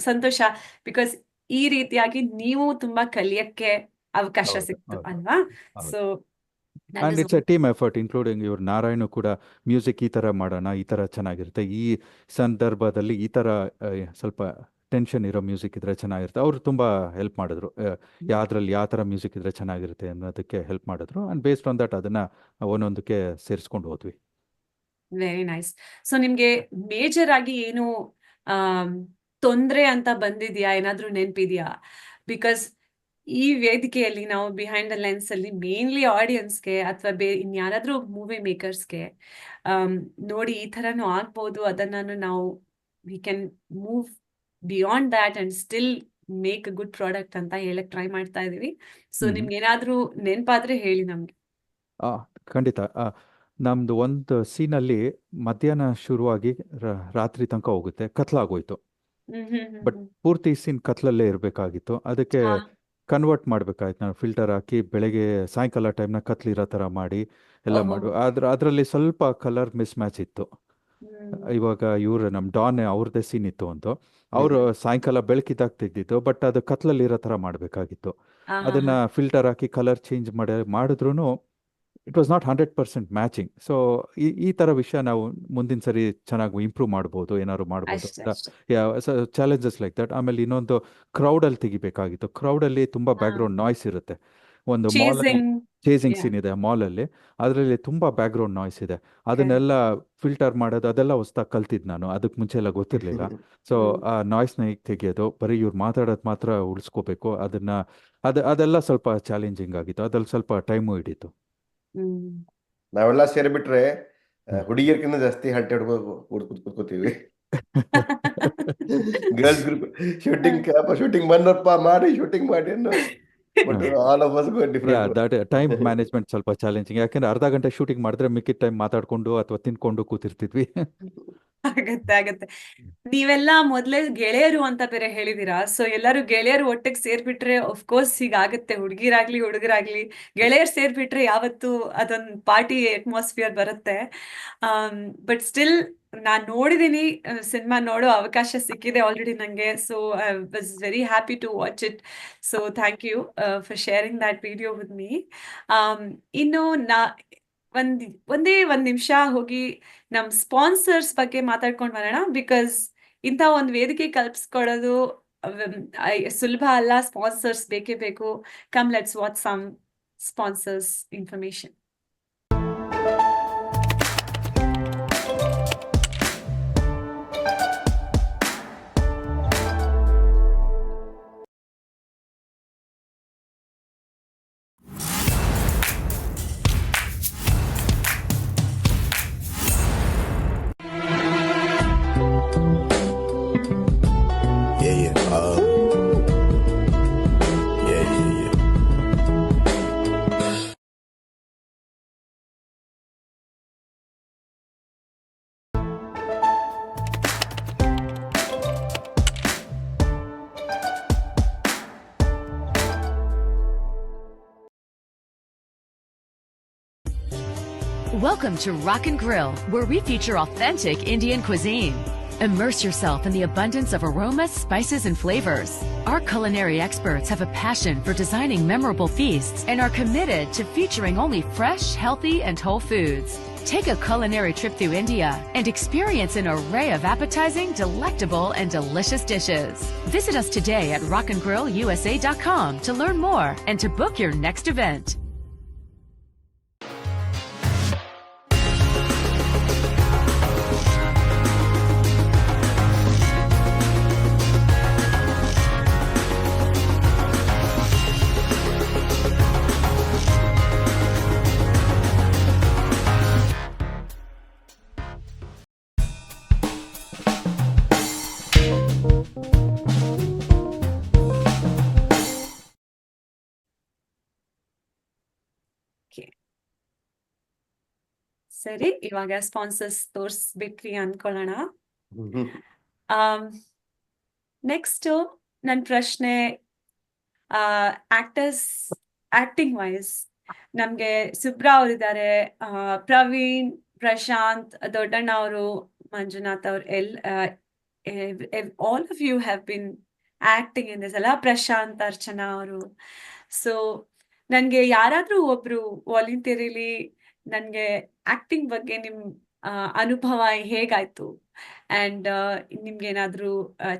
ಸಂತೋಷ, ಬಿಕಾಸ್ ಈ ರೀತಿಯಾಗಿ ನೀವು ತುಂಬಾ ಕಲಿಯಕ್ಕೆ ಅವಕಾಶ ಹೌದು ಸಿಕ್ತು ಹೌದು ಅಲ್ವಾ? ಹೌದು. So and it's A team effort, including ಇವ್ರು ನಾರಾಯಣು ಕೂಡ ಮ್ಯೂಸಿಕ್ ಈ ಥರ ಮಾಡೋಣ, ಈ ಥರ ಚೆನ್ನಾಗಿರುತ್ತೆ, ಈ ಸಂದರ್ಭದಲ್ಲಿ ಈ ಥರ ಸ್ವಲ್ಪ ಟೆನ್ಷನ್ ಇರೋ ಮ್ಯೂಸಿಕ್ ಇದ್ರೆ ಚೆನ್ನಾಗಿರುತ್ತೆ. ಅವರು ತುಂಬ ಹೆಲ್ಪ್ ಮಾಡಿದ್ರು, ಯಾವ್ದ್ರಲ್ಲಿ ಯಾವ ಥರ ಮ್ಯೂಸಿಕ್ ಇದ್ರೆ ಚೆನ್ನಾಗಿರುತ್ತೆ ಅನ್ನೋದಕ್ಕೆ ಹೆಲ್ಪ್ ಮಾಡಿದ್ರು. ಆ್ಯಂಡ್ ಬೇಸ್ಡ್ ಆನ್ ದಟ್ ಅದನ್ನು ಒಂದೊಂದಕ್ಕೆ ಸೇರಿಸ್ಕೊಂಡು ಹೋದ್ವಿ. Very nice. ಸೊ ನಿಮ್ಗೆ ಮೇಜರ್ ಆಗಿ ಏನು ತೊಂದ್ರೆ ಅಂತ ಬಂದಿದ್ಯಾ, ಏನಾದ್ರೂ ನೆನಪಿದ್ಯಾ? ಬಿಕಾಸ್ ಈ ವೇದಿಕೆಯಲ್ಲಿ ನಾವು ಬಿಹೈಂಡ್ ದ ಲೆನ್ಸ್ ಅಲ್ಲಿ ಮೇನ್ಲಿ ಆಡಿಯನ್ಸ್ಗೆ ಅಥವಾ ಇನ್ಯಾರಾದ್ರೂ ಮೂವಿ ಮೇಕರ್ಸ್ಗೆ ನೋಡಿ ಈ ಥರನೂ ಆಗ್ಬೋದು, ಅದನ್ನು ನಾವು we can move beyond that and still make a good product ಅಂತ ಹೇಳಕ್ ಟ್ರೈ ಮಾಡ್ತಾ ಇದೀವಿ. ಸೊ ನಿಮ್ಗೆ ಏನಾದ್ರೂ ನೆನಪಾದ್ರೆ ಹೇಳಿ ನಮ್ಗೆ. ಖಂಡಿತ. ನಮ್ಮದು ಒಂದು ಸೀನಲ್ಲಿ ಮಧ್ಯಾಹ್ನ ಶುರುವಾಗಿ ರಾತ್ರಿ ತನಕ ಹೋಗುತ್ತೆ, ಕತ್ಲಾಗೋಯ್ತು. ಬಟ್ ಪೂರ್ತಿ ಸೀನ್ ಕತ್ಲಲ್ಲೇ ಇರಬೇಕಾಗಿತ್ತು. ಅದಕ್ಕೆ ಹಾ. ಕನ್ವರ್ಟ್ ಮಾಡಬೇಕಾಯ್ತು. ನಾನು ಫಿಲ್ಟರ್ ಹಾಕಿ ಬೆಳಗ್ಗೆ ಸಾಯಂಕಾಲ ಟೈಮ್ನ ಕತ್ಲಿರೋ ಥರ ಮಾಡಿ ಎಲ್ಲ ಓಹೋ. ಮಾಡು. ಅದರಲ್ಲಿ ಸ್ವಲ್ಪ ಕಲರ್ ಮಿಸ್ ಮ್ಯಾಚ್ ಇತ್ತು. ಇವಾಗ ಇವ್ರು ನಮ್ಮ ಡಾನ್ ಅವ್ರದ್ದೇ ಸೀನ್ ಇತ್ತು ಅಂತ ಅವರು ಸಾಯಂಕಾಲ ಬೆಳಕಿದಾಗ ತೆಗ್ದಿತ್ತು, ಬಟ್ ಅದು ಕತ್ಲಲ್ಲಿರೋ ಥರ ಮಾಡಬೇಕಾಗಿತ್ತು. ಅದನ್ನ ಫಿಲ್ಟರ್ ಹಾಕಿ ಕಲರ್ ಚೇಂಜ್ ಮಾಡಿದ್ರು it was not 100% matching. So ಈ ಥರ ವಿಷಯ ನಾವು ಮುಂದಿನ ಸರಿ ಚೆನ್ನಾಗಿ ಇಂಪ್ರೂವ್ ಮಾಡ್ಬೋದು, ಏನಾದ್ರು ಮಾಡ್ಬೋದು ಅಷ್ಟೇ ಅಂತ. ಅಷ್ಟೇ. Challenges like that. ಆಮೇಲೆ ಇನ್ನೊಂದು ಕ್ರೌಡಲ್ಲಿ ತೆಗಿಬೇಕಾಗಿತ್ತು. ಕ್ರೌಡಲ್ಲಿ ತುಂಬ ಬ್ಯಾಕ್ಗ್ರೌಂಡ್ ನಾಯ್ಸ್ ಇರುತ್ತೆ. ಒಂದು ಮಾಲಲ್ಲಿ ಚೇಸಿಂಗ್. Chasing Yeah. ಸೀನ್ ಇದೆ ಮಾಲಲ್ಲಿ, ಅದರಲ್ಲಿ ತುಂಬ ಬ್ಯಾಕ್ಗ್ರೌಂಡ್ ನಾಯ್ಸ್ ಇದೆ. ಅದನ್ನೆಲ್ಲ ಫಿಲ್ಟರ್ ಮಾಡೋದು ಅದೆಲ್ಲ ಹೊಸ್ದಾಗಿ ಕಲ್ತಿದ್ದು ನಾನು. ಅದಕ್ಕೆ ಮುಂಚೆ ಎಲ್ಲ ಗೊತ್ತಿರಲಿಲ್ಲ. ಸೊ ಆ ನಾಯ್ಸ್ನ ಈಗ ತೆಗೆಯೋದು, ಬರೀ ಇವ್ರು ಮಾತಾಡೋದು ಮಾತ್ರ ಉಳಿಸ್ಕೋಬೇಕು, ಅದೆಲ್ಲ ಸ್ವಲ್ಪ ಚಾಲೆಂಜಿಂಗ್ ಆಗಿತ್ತು. ಅದ್ರಲ್ಲಿ ಸ್ವಲ್ಪ ಟೈಮು ಹಿಡಿತು. ನಾವೆಲ್ಲ ಸೇರಿಬಿಟ್ರೆ ಹುಡುಗಿಯರ್ಕಿಂತ ಜಾಸ್ತಿ ಹರಟೆ ಕೂತ್ಕೋತೀವಿ. ಗರ್ಲ್ಸ್ ಗ್ರೂಪ್ ಶೂಟಿಂಗ್ ಬಂದಪ್ಪ ಮಾಡಿ ಶೂಟಿಂಗ್ ಮಾಡಿ ಅನ್ನೋ. But all of us go different. That time management ಸ್ವಲ್ಪ ಚಾಲೆಂಜಿಂಗ್. ಯಾಕೆಂದ್ರೆ ಅರ್ಧ ಗಂಟೆ ಶೂಟಿಂಗ್ ಮಾಡಿದ್ರೆ ಮಿಕ್ಕಿದ ಟೈಮ್ ಮಾತಾಡ್ಕೊಂಡು ಅಥವಾ ತಿನ್ಕೊಂಡು ಕೂತಿರ್ತಿದ್ವಿ. ಆಗತ್ತೆ. ನೀವೆಲ್ಲ ಮೊದ್ಲೇ ಗೆಳೆಯರು ಅಂತ ಬೇರೆ ಹೇಳಿದೀರಾ. ಸೊ ಎಲ್ಲರೂ ಗೆಳೆಯರು ಒಟ್ಟಿಗೆ ಸೇರ್ಬಿಟ್ರೆ ಕೋರ್ಸ್ ಹೀಗಾಗತ್ತೆ. ಹುಡುಗಿರಾಗ್ಲಿ ಹುಡುಗರಾಗ್ಲಿ ಗೆಳೆಯರು ಸೇರ್ಬಿಟ್ರೆ ಯಾವತ್ತು ಅದೊಂದು ಪಾರ್ಟಿ ಅಟ್ಮಾಸ್ಫಿಯರ್ ಬರುತ್ತೆ. ಬಟ್ ಸ್ಟಿಲ್ ನಾನ್ ನೋಡಿದೀನಿ, ಸಿನಿಮಾ ನೋಡೋ ಅವಕಾಶ ಸಿಕ್ಕಿದೆ ಆಲ್ರೆಡಿ ನಂಗೆ. So I was very happy to watch it. So thank you for sharing that video with me. ಇನ್ನು ಒಂದೇ ಒಂದ್ ನಿಮಿಷ ಹೋಗಿ ನಮ್ ಸ್ಪಾನ್ಸರ್ಸ್ ಬಗ್ಗೆ ಮಾತಾಡ್ಕೊಂಡು ಬರೋಣ. ಬಿಕಾಸ್ ಇಂಥ ಒಂದು ವೇದಿಕೆ ಕಲ್ಪಿಸ್ಕೊಡೋದು ಸುಲಭ ಅಲ್ಲ. ಸ್ಪಾನ್ಸರ್ಸ್ ಬೇಕೇ ಬೇಕು. Come let's watch some sponsors information. Welcome to Rock and Grill, where we feature authentic Indian cuisine. Immerse yourself in the abundance of aromas, spices, and flavors. Our culinary experts have a passion for designing memorable feasts and are committed to featuring only fresh, healthy, and whole foods. Take a culinary trip through India and experience an array of appetizing, delectable, and delicious dishes. Visit us today at rockandgrillusa.com to learn more and to book your next event. ಸರಿ, ಇವಾಗ sponsors ತೋರಿಸ್ಬಿಟ್ರಿ ಅನ್ಕೊಳ್ಳೋಣ. Next ನನ್ನ ಪ್ರಶ್ನೆ, acting wise ನಮ್ಗೆ ಸುಬ್ರಾ ಅವರಿದ್ದಾರೆ, ಪ್ರವೀಣ್, ಪ್ರಶಾಂತ್, ದೊಡ್ಡಣ್ಣ ಅವರು, ಮಂಜುನಾಥ್ ಅವರು, all of you have been acting in this ಅಲ್ಲ. ಪ್ರಶಾಂತ್, ಅರ್ಚನಾ ಅವರು. ಸೊ ನನ್ಗೆ ಯಾರಾದ್ರೂ ಒಬ್ರು ವಾಲಂಟಿಯರಿಲಿ ನನ್ಗೆ ಆಕ್ಟಿಂಗ್ ಬಗ್ಗೆ ನಿಮ್ ಅನುಭವ ಹೇಗಾಯ್ತು, ಅಂಡ್ ನಿಮ್ಗೆ ಏನಾದ್ರೂ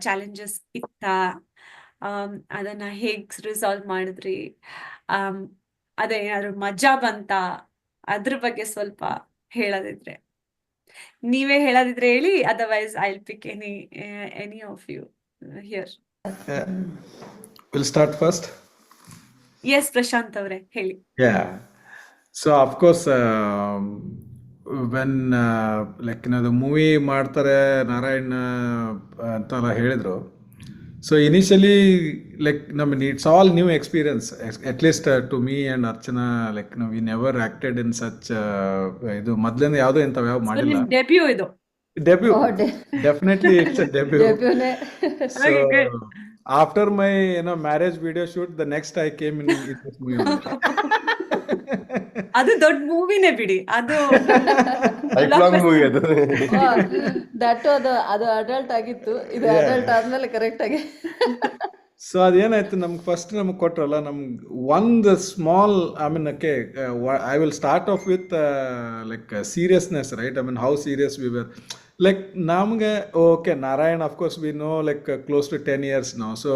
ಚಾಲೆಂಜಸ್ ಇತ್ತಾ, ಅದನ್ನ ಹೇಗ್ ರಿಸಾಲ್ವ್ ಮಾಡಿದ್ರಿ, ಅದೇನಾದ್ರೂ ಮಜಾ ಬಂತ, ಅದ್ರ ಬಗ್ಗೆ ಸ್ವಲ್ಪ ಹೇಳೋದಿದ್ರೆ ನೀವೇ ಹೇಳೋದಿದ್ರೆ ಹೇಳಿ. Otherwise I will pick any of you here. We'll start first. Yes, Prashant ಅವರೇ ಹೇಳಿ. Yeah. So of course, when the movie ಮಾಡ್ತಾರೆ ನಾರಾಯಣ್ ಅಂತೆಲ್ಲ ಹೇಳಿದ್ರು. So initially it's all new experience, at least to me and Archana. We never acted in such ಇದು ಮೊದಲಿಂದ ಯಾವುದೋ ಇಂಥವು ಯಾವ ಮಾಡಿಲ್ಲ. ಡೆಬ್ಯೂ ಇದು. Debut. Oh, Definitely, it's a debut. debut ne. So Okay, good. after my marriage video shoot, the next I came in this movie only. ಅದು ದೊಡ್ಡ ಮೂವಿನೇ ಬಿಡಿ, ಅದು ಲೈಫ್ ಲಾಂಗ್ ಮೂವಿ ಅದು. Oh, that ಅದು ಅಡಲ್ಟ್ ಆಗಿತ್ತು, ಇದು Yeah. ಅಡಲ್ಟ್ ಆದ್ಮೇಲೆ ಕರೆಕ್ಟ್ ಆಗಿ. ಸೊ ಅದೇನಾಯ್ತು, ನಮ್ಗೆ ಫಸ್ಟ್ ನಮ್ಗೆ ಕೊಟ್ರಲ್ಲ, ನಮ್ಗೆ ಒಂದು small, I mean okay, I will start off with like seriousness, right? I mean how serious we were. Like ನಮಗೆ okay, Narayan of course we know like close to 10 years ನಾವು. ಸೊ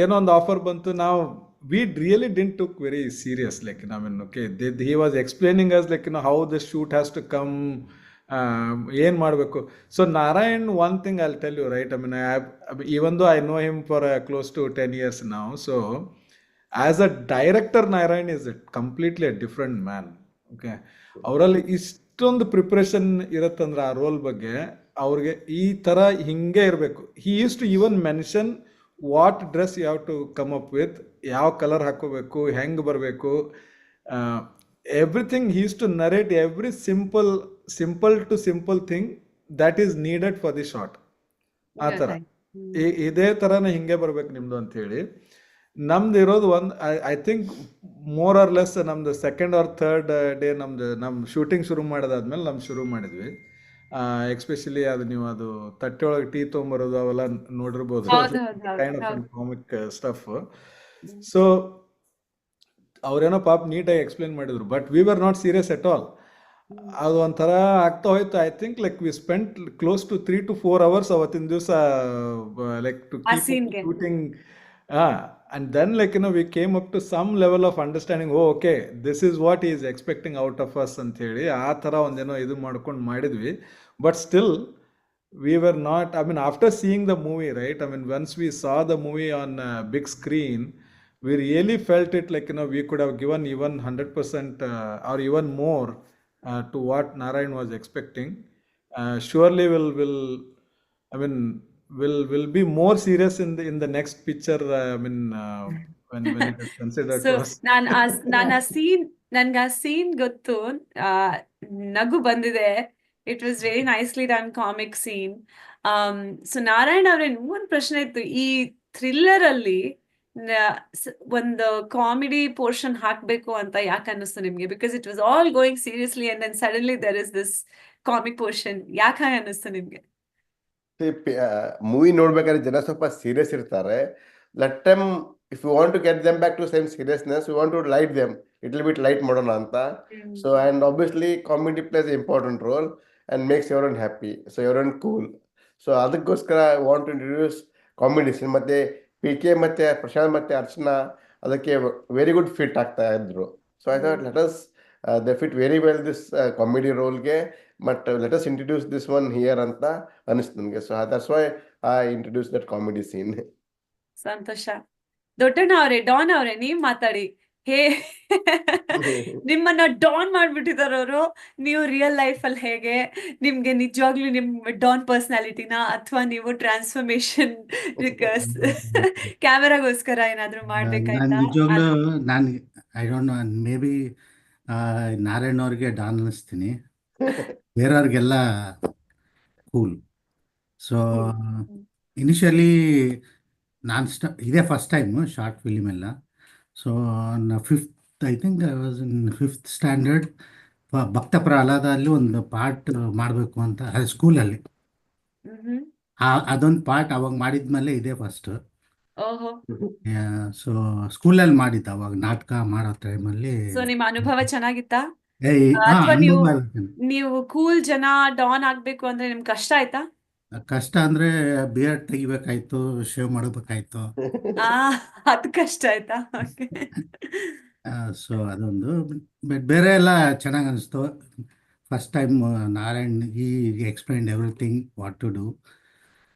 ಏನೋ ಒಂದು ಆಫರ್ ಬಂತು, ನಾವು we really didn't took very serious, like, I mean, okay, he was explaining us, like, how the shoot has to come, ಏನ್ ಮಾಡಬೇಕು. So Narayan, one thing I'll tell you, right? I mean, even though I know him for close to 10 years now, so as a director, Narayan is completely a different man. Okay, ಅವರಲ್ಲಿ ಇಷ್ಟೊಂದು preparation ಇರುತ್ತಂದ್ರೆ ಆ roll ಬಗ್ಗೆ, ಅವ್ರಿಗೆ ಈ ಥರ ಹಿಂಗೆ ಇರಬೇಕು. He use to even mention what dress you have to come up with, ಯಾವ ಕಲರ್ ಹಾಕೋಬೇಕು, ಹೆಂಗೆ ಬರಬೇಕು, everything. He use to narrate every simple to simple thing that is needed for the shot. ಆ ಥರ ಇದೇ ಥರನೇ ಹಿಂಗೆ ಬರ್ಬೇಕು ನಿಮ್ಮದು ಅಂಥೇಳಿ. ನಮ್ದು ಇರೋದು ಒಂದು, I think more or less ನಮ್ದು ಸೆಕೆಂಡ್ ಆರ್ ಥರ್ಡ್ ಡೇ ನಮ್ಮ ಶೂಟಿಂಗ್ ಶುರು ಮಾಡೋದಾದ್ಮೇಲೆ ಶುರು ಮಾಡಿದ್ವಿ. ಎಕ್ಸ್ಪೆಷಲಿ ಅದು ನೀವು ಅದು ತಟ್ಟೆ ಒಳಗೆ ಟೀ ತೊಗೊಂಬರೋದು ಅವೆಲ್ಲ ನೋಡಿರ್ಬೋದು, ಹೌದು, ಹೌದು, ಹೌದು, ಕೈಂಡ್ ಆಫ್ ಹೌದು. Comic stuff. ಸೊ ಅವ್ರೇನೋ ಪಾಪ ನೀಟಾಗಿ ಎಕ್ಸ್ಪ್ಲೇನ್ ಮಾಡಿದ್ರು, but we were not serious at all. ಅದು ಒಂಥರ ಆಗ್ತಾ ಹೋಯ್ತು. I think like we spent close to 3 to 4 hours ಅವತ್ತಿನ ದಿವಸ, ಲೈಕ್ ಟು ಆ ಕೀಪ್ scene ಗೆ. Shooting. And then, like, we came up to some level of understanding, oh, okay, this is what he is expecting out of us ಅಂತ ಹೇಳಿ ಆ ಥರ ಒಂದೇನೋ ಇದು ಮಾಡ್ಕೊಂಡು ಮಾಡಿದ್ವಿ. But still we were not, I mean, after seeing the movie, right? I mean, once we saw the movie on big screen, we really felt it like, we could have given even 100% or even more to what Narayan was expecting. Surely I mean, will be more serious in the next picture. I mean, when it is considered so to us. ನನ್ಗೆ ಆ scene ಗೊತ್ತು, ಆ, ನಗು ಬಂದಿದೆ. It was very nicely done comic scene. So Narayan ಅವ್ರೆ, ಒಂದು ಪ್ರಶ್ನೆ ಇತ್ತು, ಈ ಥ್ರಿಲ್ಲರ್ ಅಲ್ಲಿ ಒಂದು ಕಾಮಿಡಿ ಪೋರ್ಷನ್ ಹಾಕ್ಬೇಕು ಅಂತ ಯಾಕೆ ಅನ್ನಿಸ್ತು ನಿಮ್ಗೆ? Because it was all going seriously and then suddenly there is this comic portion. ಯಾಕೆ ಹಾಗೆ ಅನ್ನಿಸ್ತು ನಿಮ್ಗೆ? ಮೂವಿ ನೋಡ್ಬೇಕಾದ್ರೆ ಜನ ಸ್ವಲ್ಪ ಸೀರಿಯಸ್ ಇರ್ತಾರೆ. Let time, if you want to get them back to same seriousness, you want to light them, it will bit light ಮಾಡೋಣ ಅಂತ. So and obviously comedy plays important role and makes everyone happy, so everyone cool. So ಅದಕ್ಕೋಸ್ಕರ want to introduce comedy scene. ಮತ್ತೆ PK ಮತ್ತೆ ಪ್ರಶಾಂತ್ ಮತ್ತೆ ಅರ್ಚನಾ ಅದಕ್ಕೆ very good fit ಆಗ್ತಾ ಇದ್ರು. So I thought let us they fit very well this comedy ರೋಲ್ಗೆ, but let us introduce this one here ಅಂತ ಅನಿಸ್ತು ನನಗೆ. So that's why I introduce that comedy scene. ಸಂತೋಷ. ದೊಡ್ಡಣ್ಣ ಅವರೇ, ಡಾನ್ ಅವರೇ, ನೀವ್ ಮಾತಾಡಿ. ಹೇ, ನಿಮ್ಮನ್ನ ಡಾನ್ ಮಾಡ್ಬಿಟ್ಟಿದಾರ ಅವರು. ನೀವು ರಿಯಲ್ ಲೈಫ್ ಅಲ್ಲಿ ಹೇಗೆ? ನಿಮ್ಗೆ ನಿಜವಾಗ್ಲೂ ನಿಮ್ ಡಾನ್ ಪರ್ಸನಾಲಿಟಿನ, ಅಥವಾ ನೀವು ಟ್ರಾನ್ಸ್ಫಾರ್ಮೇಶನ್ ಕ್ಯಾಮೆರಾಗೋಸ್ಕರ ಏನಾದ್ರು ನಾನು ಮಾಡ್ಬೇಕಾಯ್ತಾ? ನಿಜವಾಗ್ಲೂ ನಾನು I don't know, may be Narayan ಅವ್ರಿಗೆ ಡಾನ್ ಅನ್ನಿಸ್ತೀನಿ, ಬೇರೆಯವ್ರಿಗೆಲ್ಲ ಕೂಲ್. ಸೊ ಇನಿಷಿಯಲಿ ಇದೇ ಫಸ್ಟ್ ಟೈಮು ಶಾರ್ಟ್ ಫಿಲಿಮ್ ಎಲ್ಲ. So I think I was in 5th standard. ಭಕ್ತ ಪ್ರಹ್ಲಾದಲ್ಲಿ ಒಂದು ಪಾರ್ಟ್ ಮಾಡಬೇಕು ಅಂತ ಸ್ಕೂಲಲ್ಲಿ, ಮ್ಹ್ಮ್. ಅದೊಂದು ಪಾರ್ಟ್ ಅವಾಗ ಮಾಡಿದ್ಮೇಲೆ ಇದೇ ಫಸ್ಟ್. ಓಹೋ. ಸೊ ಸ್ಕೂಲಲ್ಲಿ ಮಾಡಿದ್ದ ಅವಾಗ ನಾಟಕ ಮಾಡೋ ಟೈಮಲ್ಲಿ. ಸೊ ನಿಮ್ಮ ಅನುಭವ ಚೆನ್ನಾಗಿತ್ತಾ? ಹಾ, ಅಥವಾ ನೀವು ಅನುಭವ ಇರುತ್ತೆ. ನೀವು ಕೂಲ್ ಜನ ಡಾನ್ ಆಗ್ಬೇಕು ಅಂದ್ರೆ ನಿಮ್ಗೆ ಕಷ್ಟ ಆಯ್ತಾ? ಕಷ್ಟ ಅಂದ್ರೆ ಬಿಯರ್ಡ್ ತೆಗಿಬೇಕಾಯ್ತು, ಶೇವ್ ಮಾಡಬೇಕಾಯ್ತು. ಆ ಅದು ಕಷ್ಟ ಆಯ್ತಾ? Okay. ಸೊ ಅದೊಂದು, ಬಟ್ ಬೇರೆ ಎಲ್ಲ ಚೆನ್ನಾಗಿ ಅನಿಸ್ತು. ಫಸ್ಟ್ ಟೈಮ್ ನಾರಾಯಣ್ ಈ explained everything what to do.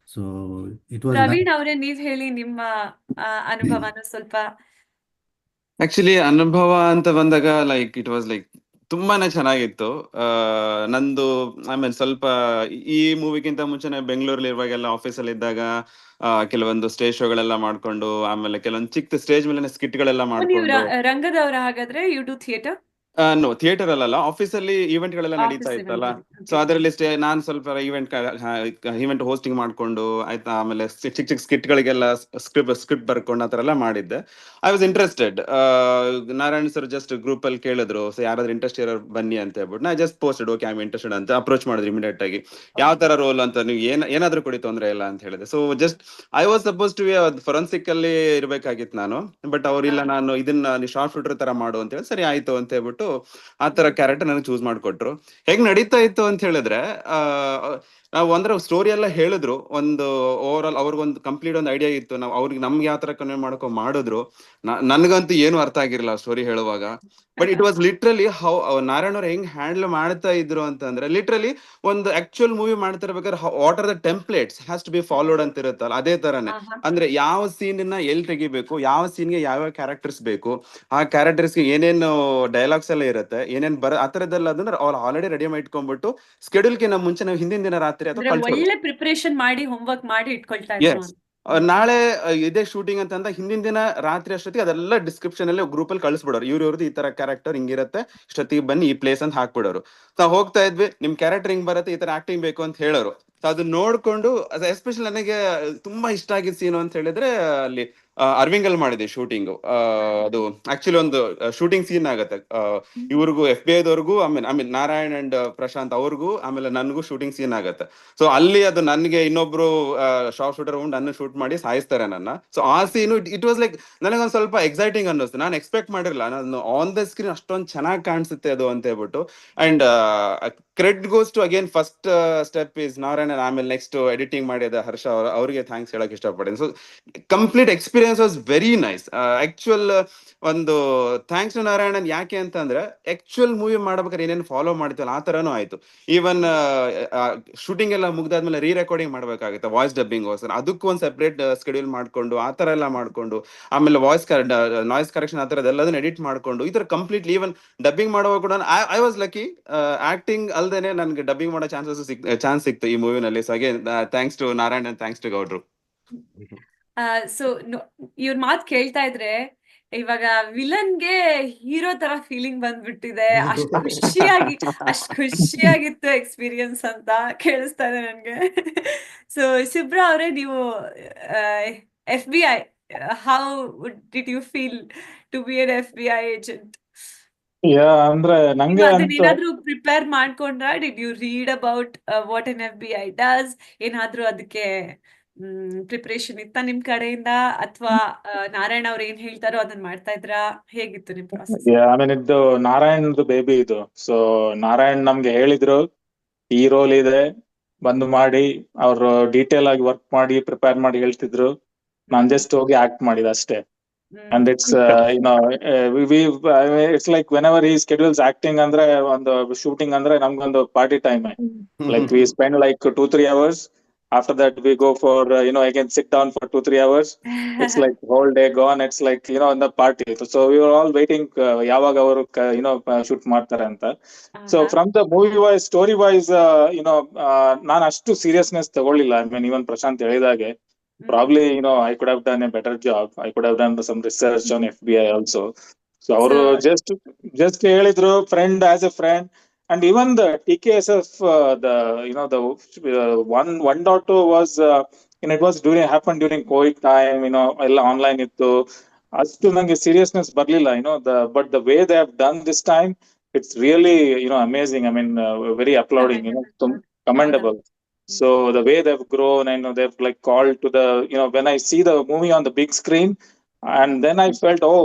So it was Praveen ಅವರೇ, ನೀವ್ ಹೇಳಿ ನಿಮ್ಮ ಅನುಭವನ ಸ್ವಲ್ಪ. ಆಕ್ಚುಲಿ ಅನುಭವ ಅಂತ ಬಂದಾಗ ಲೈಕ್ ಇಟ್ ವಾಸ್ ಲೈಕ್ ತುಂಬಾನೇ ಚೆನ್ನಾಗಿತ್ತು. ನಂದು ಆಮೇಲೆ ಸ್ವಲ್ಪ ಈ ಮೂವಿಗಿಂತ ಮುಂಚೆನೆ ಬೆಂಗಳೂರಲ್ಲಿ ಇರುವಾಗೆಲ್ಲ ಆಫೀಸಲ್ಲಿ ಇದ್ದಾಗ ಕೆಲವೊಂದು ಸ್ಟೇಜ್ ಶೋಗಳೆಲ್ಲ ಮಾಡ್ಕೊಂಡು, ಆಮೇಲೆ ಕೆಲವೊಂದು ಚಿಕ್ಕ ಸ್ಟೇಜ್ ಮೇಲೆ ಸ್ಕಿಟ್ ಗಳೆಲ್ಲ ನೀವು ಮಾಡ್ಕೊಂಡು. ರಂಗದವರ ಹಾಗಾದ್ರೆ? You do theatre? No theatre ಅಲ್ಲ, ಆಫೀಸಲ್ಲಿ ಈವೆಂಟ್ ಗಳೆಲ್ಲ ನಡೀತಾ ಆಫೀಸ್ ಇತ್ತಲ್ಲ. ಇವೆಂಟ್ ಸೊ ಅದರಲ್ಲಿ ನಾನು ಸ್ವಲ್ಪ ಈವೆಂಟ್ ಹೋಸ್ಟಿಂಗ್ ಮಾಡ್ಕೊಂಡು ಆಯ್ತಾ, ಆಮೇಲೆ ಚಿಕ್ಕ ಚಿಕ್ಕ ಸ್ಕಿಟ್ ಗಳಿಗೆಲ್ಲ ಸ್ಕ್ರಿಪ್ಟ್ ಬರ್ಕೊಂಡು ಆತರ ಎಲ್ಲ ಮಾಡಿದ್ದೆ. I was interested. Narayan sir just group ಅಲ್ಲಿ ಕೇಳಿದ್ರು, ಸೊ ಯಾರಾದ್ರೂ ಇಂಟ್ರೆಸ್ಟ್ ಇರೋರು ಬನ್ನಿ ಅಂತ ಹೇಳ್ಬಿಟ್ಟು ನಾ just posted okay I am interested ಅಂತ ಅಪ್ರೋಚ್ ಮಾಡಿದ್ರು ಇಮಿಡಿಯೇಟ್ ಆಗಿ. ಯಾವ ತರ ರೋಲ್ ಅಂತ, ನೀವು ಏನಾದ್ರೂ ಕೊಡಿ ತೊಂದ್ರೆ ಇಲ್ಲ ಅಂತ ಹೇಳಿದೆ. So just I was suppose to forensic ಅಲ್ಲಿ ಇರ್ಬೇಕಾಗಿತ್ತು ನಾನು, ಬಟ್ ಅವ್ರಿಲ್ಲ ನಾನು ಇದನ್ನ ಶಾರ್ಟ್ ಫಿಲ್ಟರ್ ತರ ಮಾಡು ಅಂತ ಹೇಳಿ ಸರಿ ಆಯ್ತು ಅಂತ ಹೇಳ್ಬಿಟ್ಟು ಆ ತರ ಕ್ಯಾರೆಕ್ಟರ್ ನನಗೆ ಚೂಸ್ ಮಾಡ್ಕೊಟ್ರು. ಹೇಗ್ ನಡೀತಾ ಇತ್ತು ಅಂತ ಹೇಳಿದ್ರೆ, ನಾವು ಅಂದ್ರೆ ಸ್ಟೋರಿ ಎಲ್ಲ ಹೇಳಿದ್ರು, ಒಂದು ಓವರ್ ಆಲ್ ಅವ್ರಿಗೊಂದು ಕಂಪ್ಲೀಟ್ ಒಂದು ಐಡಿಯಾ ಇತ್ತು. ನಾವು ಅವ್ರಿಗೆ ನಮ್ಗೆ ಯಾವ ತರ ಕನ್ವೆ ಮಾಡಿದ್ರು. ನನ್ಗಂತೂ ಏನು ಅರ್ಥ ಆಗಿರಲಿಲ್ಲ ಸ್ಟೋರಿ ಹೇಳುವಾಗ. But it was literally how Narayan ಅವ್ರು ಹೆಂಗ್ ಹ್ಯಾಂಡಲ್ ಮಾಡ್ತಾ ಇದ್ರು ಅಂತಂದ್ರೆ, ಲಿಟ್ರಲಿ ಒಂದು ಆಕ್ಚುಯಲ್ ಮೂವಿ ಮಾಡ್ತಾ ಇರ್ಬೇಕಾದ್ರೆ what are the templates has to be followed ಅಂತ ಇರುತ್ತಲ್ಲ, ಅದೇ ತರನೇ. ಅಂದ್ರೆ ಯಾವ ಸೀನ್ ಎಲ್ಲಿ ತೆಗಿಬೇಕು, ಯಾವ ಸೀನ್ಗೆ ಯಾವ ಕ್ಯಾರೆಕ್ಟರ್ಸ್ ಬೇಕು, ಆ ಕ್ಯಾರೆಕ್ಟರ್ಸ್ಗೆ ಏನೇನು ಡೈಲಾಗ್ಸ್ ಎಲ್ಲ ಇರುತ್ತೆ, ಏನೇನ್ ಆ ತರದೆಲ್ಲ ಅದನ್ನ ಅವ್ರು ಆಲ್ರೆಡಿ ರೆಡಿ ಮಾಡಿ ಇಟ್ಕೊಂಡ್ಬಿಟ್ಟು ಸ್ಕೆಡ್ಯೂಲ್ಗೆ ಮುಂಚೆ ನಾವು ಹಿಂದಿನ ದಿನ ರಾತ್ರಿ ಅಥವಾ ಕಳ್ಸೋದು. ಒಳ್ಳೆ ಪ್ರಿಪರೇಷನ್ ಮಾಡಿ ಹೋಮ್ವರ್ಕ್ ಮಾಡಿ ಇಟ್ಕೊಳ್ತಾ ಇದ್ರು. ನಾಳೆ ಇದೇ ಶೂಟಿಂಗ್ ಅಂತ ಹಿಂದಿನ ದಿನ ರಾತ್ರಿ ಅಷ್ಟೊತ್ತಿಗೆ ಅದೆಲ್ಲ ಡಿಸ್ಕ್ರಿಪ್ಷನ್ ಅಲ್ಲಿ ಗ್ರೂಪ್ ಅಲ್ಲಿ ಕಳಿಸ್ಬಿಡೋರು, ಇವ್ರವ್ರದ್ದು ಈ ತರ ಕ್ಯಾರೆಕ್ಟರ್ ಹಿಂಗಿರುತ್ತೆ, ಇಷ್ಟೊತ್ತಿಗೆ ಬನ್ನಿ ಈ ಪ್ಲೇಸ್ ಅಂತ ಹಾಕ್ಬಿಡೋರು. ನಾವು ಹೋಗ್ತಾ ಇದ್ವಿ, ನಿಮ್ ಕ್ಯಾರೆಕ್ಟರ್ ಹಿಂಗ್ ಬರುತ್ತೆ, ಈ ತರ ಆಕ್ಟಿಂಗ್ ಬೇಕು ಅಂತ ಹೇಳೋರು. ಅದನ್ನ ನೋಡ್ಕೊಂಡು ಎಸ್ಪೆಷಲಿ ನನಗೆ ತುಂಬಾ ಇಷ್ಟ ಆಗಿದ್ ಸೀನು ಅಂತ ಹೇಳಿದ್ರೆ, ಅಲ್ಲಿ ಅರವಿಂಗಲ್ ಮಾಡಿದೆ ಶೂಟಿಂಗ್. ಅದು ಆಕ್ಚುಲಿ ಒಂದು ಶೂಟಿಂಗ್ ಸೀನ್ ಆಗತ್ತೆ, ಇವ್ರಿಗೂ FBI ದವ್ರಿಗೂ ಆಮೇಲೆ ನಾರಾಯಣ್ ಅಂಡ್ ಪ್ರಶಾಂತ್ ಅವ್ರಿಗೂ ಆಮೇಲೆ ನನ್ಗೂ ಶೂಟಿಂಗ್ ಸೀನ್ ಆಗತ್ತೆ. ಸೊ ಅಲ್ಲಿ ಅದು ನನ್ಗೆ ಇನ್ನೊಬ್ರು ಶಾರ್ಟ್ ಶೂಟರ್ ನನ್ನ ಶೂಟ್ ಮಾಡಿ ಸಾಯಿಸ್ತಾರೆ ನನ್ನ. ಸೊ ಆ ಸೀನು ಇಟ್ ವಾಸ್ ಲೈಕ್ ನನಗೊಂದ್ ಸ್ವಲ್ಪ ಎಕ್ಸೈಟಿಂಗ್ ಅನ್ನಿಸ್ತು. ನಾನು ಎಕ್ಸ್ಪೆಕ್ಟ್ ಮಾಡಿರಲಿಲ್ಲ ನಾನು ಆನ್ ದ ಸ್ಕ್ರೀನ್ ಅಷ್ಟೊಂದು ಚೆನ್ನಾಗಿ ಕಾಣಿಸುತ್ತೆ ಅದು ಅಂತ ಹೇಳ್ಬಿಟ್ಟು. And cred goes to again first step is Narayan, ಆಮೇಲೆ ನೆಕ್ಸ್ಟ್ ಎಡಿಟಿಂಗ್ ಮಾಡಿದ ಹರ್ಷ ಅವರಿಗೆ ಥ್ಯಾಂಕ್ಸ್ ಹೇಳಕ್ ಇಷ್ಟಪಡ್ತೀನಿ. So complete experience was very nice. Actual ಒಂದು ಥ್ಯಾಂಕ್ಸ್ ಟು ನಾರಾಯಣನ್. ಯಾಕೆ ಅಂತಂದ್ರೆ ಆಕ್ಚುಯಲ್ ಮೂವಿ ಮಾಡ್ಬೇಕಾದ್ರೆ ಏನೇನು ಫಾಲೋ ಮಾಡ್ತೀವಲ್ಲ ಆ ತರನೂ ಆಯ್ತು. ಈವನ್ ಶೂಟಿಂಗ್ ಎಲ್ಲ ಮುಗ್ದಾದ್ಮೇಲೆ ರೀ ರೆಕಾರ್ಡಿಂಗ್ ಮಾಡ್ಬೇಕಾಗುತ್ತೆ, ವಾಯ್ಸ್ ಡಬ್ಬಿಂಗ್ ಗೋಸ್ಕರ ಅದಕ್ಕೂ ಒಂದು ಸೆಪರೇಟ್ ಸ್ಕೆಡ್ಯೂಲ್ ಮಾಡ್ಕೊಂಡು ಆ ತರ ಎಲ್ಲ ಮಾಡ್ಕೊಂಡು, ಆಮೇಲೆ ನಾಯ್ಸ್ ಕರೆಕ್ಷನ್ ಆ ತರದೆಲ್ಲದನ್ನ ಎಡಿಟ್ ಮಾಡ್ಕೊಂಡು ಈ ತರ ಕಂಪ್ಲೀಟ್ಲಿ ಈವನ್ ಡಬ್ಬಿಂಗ್ ಮಾಡುವಾಗ ಕೂಡ ಐ ವಾಸ್ ಲಕ್ಕಿ. ಆಕ್ಟಿಂಗ್ ಅಲ್ದೇನೆ ನನ್ಗೆ ಡಬ್ಬಿಂಗ್ ಮಾಡೋ ಚಾನ್ಸ್ ಸಿಕ್ತು ಈ ಮೂವಿನಲ್ಲಿ. So again thanks to Narayan and thanks to ಗೌಡ್ರು. ಸೊ ಇವ್ರ ಮಾತು ಕೇಳ್ತಾ ಇದ್ರೆ ಇವಾಗ ವಿಲನ್ಗೆ ಹೀರೋ ತರ ಫೀಲಿಂಗ್ ಬಂದ್ಬಿಟ್ಟಿದೆ. ಅಷ್ಟು ಖುಷಿಯಾಗಿತ್ತು ಎಕ್ಸ್ಪೀರಿಯನ್ಸ್ ಅಂತ ಕೇಳಿಸ್ತಾ ಇದೆ ನನ್ಗೆ. ಸೊ ಶಿಬ್ರಾ ಅವರೇ, ನೀವು FBI, how did you feel to be an FBI agent? ಅಂದ್ರೆ ನಂಗೆ ಏನಾದ್ರೂ ಪ್ರಿಪೇರ್ ಮಾಡ್ಕೊಂಡ್ರ? Did you read about what an FBI does? ಏನಾದ್ರೂ ಅದಕ್ಕೆ ಪ್ರಿಪರೇಷನ್ ಇತ್ತ ನಿಮ್ ಕಡೆಯಿಂದ, ಅಥವಾ ನಾರಾಯಣ್ ಅವ್ರು ಏನ್ ಹೇಳ್ತಾರೋ ಅದನ್ನ ಮಾಡ್ತಾ ಇದ್ರಾ? ಹೇಗಿತ್ತು ನಿಮ್ ಪ್ರಾಸೆಸ್? ಇದು ನಾರಾಯಣ್ದು ಬೇಬಿ ಇದು. ಸೊ ನಾರಾಯಣ್ ನಮ್ಗೆ ಹೇಳಿದ್ರು ಈ ರೋಲ್ ಇದೆ, ಬಂದು ಮಾಡಿ. ಅವ್ರು ಡೀಟೇಲ್ ಆಗಿ ವರ್ಕ್ ಮಾಡಿ ಪ್ರಿಪೇರ್ ಮಾಡಿ ಹೇಳ್ತಿದ್ರು. ನಾನ್ ಜಸ್ಟ್ ಹೋಗಿ ಆಕ್ಟ್ ಮಾಡಿದೆ ಅಷ್ಟೇ. And it's it's like whenever he schedules acting ಅಂದ್ರೆ ಒಂದು ಶೂಟಿಂಗ್ ಅಂದ್ರೆ ನಮ್ಗೊಂದು party time. Like we spend like 2-3 hours. After that we go for again sit down for 2-3 hours. It's like whole day gone. It's like in the party. So we were all waiting ಯಾವಾಗ ಅವರು shoot ಮಾಡ್ತಾರೆ ಅಂತ. So from the movie wise, story wise, ನಾನು ಅಷ್ಟು seriousness ತಗೊಳ್ಳಿಲ್ಲ. I mean even Prashant ಹೇಳಿದಾಗೆ probably I could have done a better job. I could have done some research on FBI also. So ಅವರು just ಹೇಳಿದ್ರು friend as a friend. And even the TKSF, the 1.2 was it was happened during COVID time. ಎಲ್ಲ online ಇತ್ತು, ಅಷ್ಟು ನಂಗೆ seriousness ಬರ್ಲಿಲ್ಲ. But the way they have done this time, it's really amazing. I mean very applauding, commendable. So the way they've grown, and they've like called to the when I see the movie on the big screen, and then I felt, oh,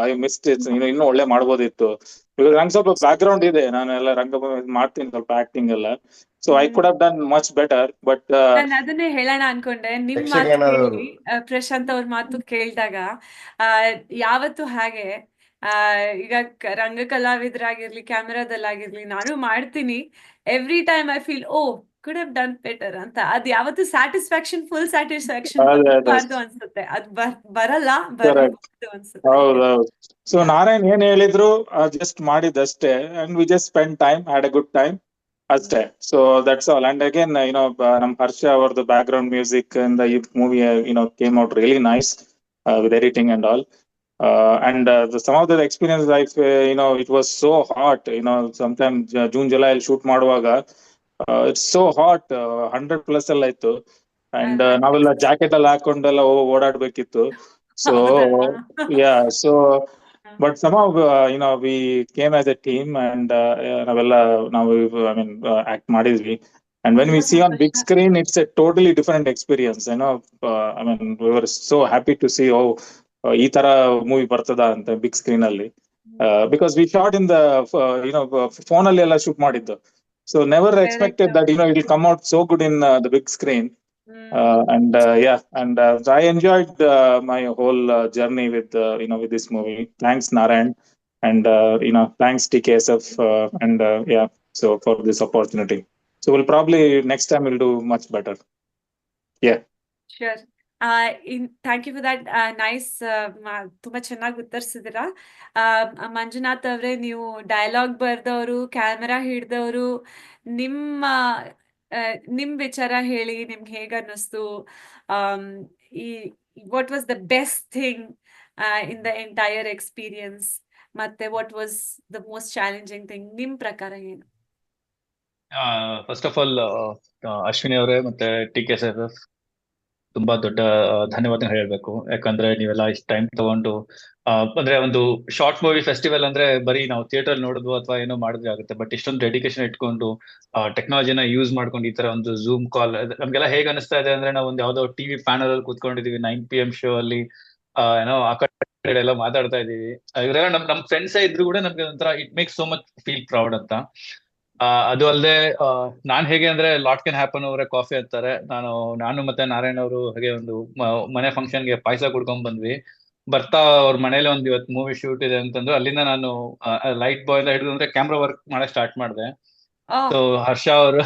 I missed it. ಇನ್ನೂ ಒಳ್ಳೆ ಮಾಡ್ಬೋದಿತ್ತು. Because ನಂಗೆ ಸ್ವಲ್ಪ back ground ಇದೆ, ನಾನೆಲ್ಲ ರಂಗಭೂಮಿ ಮಾಡ್ತೀನಿ, ಸ್ವಲ್ಪ ಆಕ್ಟಿಂಗ್ ಎಲ್ಲ. So I could have done much better. But ನಾನು ಅದನ್ನೇ ಹೇಳೋಣ ಅನ್ಕೊಂಡೆ. ನಿಮ್ ಮಾತು ಕೇಳಿ, ಪ್ರಶಾಂತ್ ಅವ್ರ ಮಾತು ಕೇಳಿದಾಗ ಯಾವತ್ತು ಹಾಗೆ ಈಗ ರಂಗ ಕಲಾವಿದರಾಗಿರ್ಲಿ, ಕ್ಯಾಮೆರಾದಲ್ಲಾಗಿರ್ಲಿ, ನಾನು ಮಾಡ್ತೀನಿ. Every time I feel could have done better ಅಂತ. ಅದು ಯಾವತ್ತು ಫುಲ್ ಸ್ಯಾಟಿಸ್ಫ್ಯಾಕ್ಷನ್ ಬರಬಾರ್ದು ಅನ್ಸುತ್ತೆ. ಅದು ಬರಲ್ಲ, ಬರಬಹುದು ಅನ್ಸುತ್ತೆ. ಹೌದೌದು. ಸೊ ನಾರಾಯಣ್ ಏನ್ ಹೇಳಿದ್ರು ಜಸ್ಟ್ ಮಾಡಿದಷ್ಟೇ. And we just spend time, had a good time ಅಷ್ಟೇ. So that's all. And again ನಮ್ ಹರ್ಷ ಅವರದ್ದು ಬ್ಯಾಕ್ ಗ್ರೌಂಡ್ ಮ್ಯೂಸಿಕ್ ಇಂದ ಈ movie came out really nice with editing and all. Some of the experience life, it was so hot. Sometimes June, July ಅಲ್ಲಿ shoot ಮಾಡುವಾಗ it's so hot, 100+ ಎಲ್ಲ ಇತ್ತು. And ನಾವೆಲ್ಲ jacket ಎಲ್ಲ ಹಾಕೊಂಡೆಲ್ಲ ಓಡಾಡ್ಬೇಕಿತ್ತು. ಸೊ ಹೌದಲ್ವಾ? So but somehow we came as a team and ನಾವು ಆಕ್ಟ್ ಮಾಡಿದ್ವಿ. And when we ತುಂಬಾ see on big ಸಂತೋಷ. screen, it's a totally different experience. We were so happy to see ಈ ತರ ಮೂವಿ ಬರ್ತದ ಅಂತ ಬಿಗ್ ಸ್ಕ್ರೀನ್ ಅಲ್ಲಿ. Because we shot in the phone ಅಲ್ಲಿ ಎಲ್ಲ ಶೂಟ್ ಮಾಡಿದ್ದು. So never expected Correct. that it will come out so good in the big screen. I enjoyed my whole journey with with this movie. Thanks Narayan, and thanks TKSF, so for this opportunity. So we'll probably next time we'll do much better. Yeah. Sure. Thank you for that. Nice. ತುಂಬಾ ಚೆನ್ನಾಗಿ ಉತ್ತರಿಸಿದಿರಾ. ಮಂಜುನಾಥ್ ಅವರೇ, ನೀವು dialogue ಬರ್ದವರು, camera ಹಿಡ್ದವರು, ನಿಮ್ಮ ನಿಮ್ ವಿಚಾರ ಹೇಳಿ, ನಿಮ್ಗೆ ಹೇಗ ಅನ್ನಿಸ್ತು? What was the best thing in the entire experience? ಮತ್ತೆ what was the most challenging thing ನಿಮ್ ಪ್ರಕಾರ ಏನು? ಫಸ್ಟ್ ಆಫ್ ಆಲ್ ಅಶ್ವಿನಿ ಅವರೇ ಮತ್ತೆ TKSF ತುಂಬಾ ದೊಡ್ಡ ಧನ್ಯವಾದ ಹೇಳ್ಬೇಕು. ಯಾಕಂದ್ರೆ ನೀವೆಲ್ಲ ಇಷ್ಟು ಟೈಮ್ ತಗೊಂಡು ಅಂದ್ರೆ ಒಂದು ಶಾರ್ಟ್ ಮೂವಿ ಫೆಸ್ಟಿವಲ್ ಅಂದ್ರೆ ಬರೀ ನಾವು ಥಿಯೇಟರ್ ನೋಡೋದು ಅಥವಾ ಏನೋ ಮಾಡಿದ್ರೆ ಆಗುತ್ತೆ, ಬಟ್ ಇಷ್ಟೊಂದು ಡೆಡಿಕೇಶನ್ ಇಟ್ಕೊಂಡು ಟೆಕ್ನಾಲಜಿನ ಯೂಸ್ ಮಾಡ್ಕೊಂಡು ಈ ತರ ಒಂದು ಝೂಮ್ ಕಾಲ್, ನಮ್ಗೆಲ್ಲ ಹೇಗ್ ಅನಿಸ್ತಾ ಇದೆ ಅಂದ್ರೆ ನಾವು ಒಂದು ಯಾವ್ದೋ ಟಿವಿ ಪ್ಯಾನಲ್ ಅಲ್ಲಿ ಕೂತ್ಕೊಂಡಿದೀವಿ 9 PM ಶೋ ಅಲ್ಲಿ, ಏನೋ ಆ ಕಡೆ ಎಲ್ಲ ಮಾತಾಡ್ತಾ ಇದೀವಿ. ಇವರೆಲ್ಲ ನಮ್ ಫ್ರೆಂಡ್ಸ್ ಇದ್ರು ಕೂಡ ನಮ್ಗೆ ಒಂಥರ it makes so much feel proud ಅಂತ. ಅದು ಅಲ್ಲದೆ ನಾನ್ ಹೇಗೆ ಅಂದ್ರೆ ಲಾಟ್ ಕ್ಯಾನ್ ಹ್ಯಾಪನ್ ಅವರೇ ಕಾಫಿ ಅಂತಾರೆ, ನಾನು ಮತ್ತೆ ನಾರಾಯಣ್ ಅವರು ಹಾಗೆ ಒಂದು ಮನೆ ಫಂಕ್ಷನ್ಗೆ ಪಾಯಸ ಕುಡ್ಕೊಂಡ್ ಬಂದ್ವಿ. ಬರ್ತಾ ಅವ್ರ ಮನೇಲಿ ಒಂದ್ ಇವತ್ತು ಮೂವಿ ಶೂಟ್ ಇದೆ ಅಂತಂದ್ರು. ಅಲ್ಲಿಂದ ನಾನು ಲೈಟ್ ಬಾಯ್ ಎಲ್ಲ ಹಿಡಿದು ಅಂದ್ರೆ ಕ್ಯಾಮ್ರಾ ವರ್ಕ್ ಮಾಡಕ್ ಸ್ಟಾರ್ಟ್ ಮಾಡಿದೆ. ಸೊ ಹರ್ಷ ಅವರು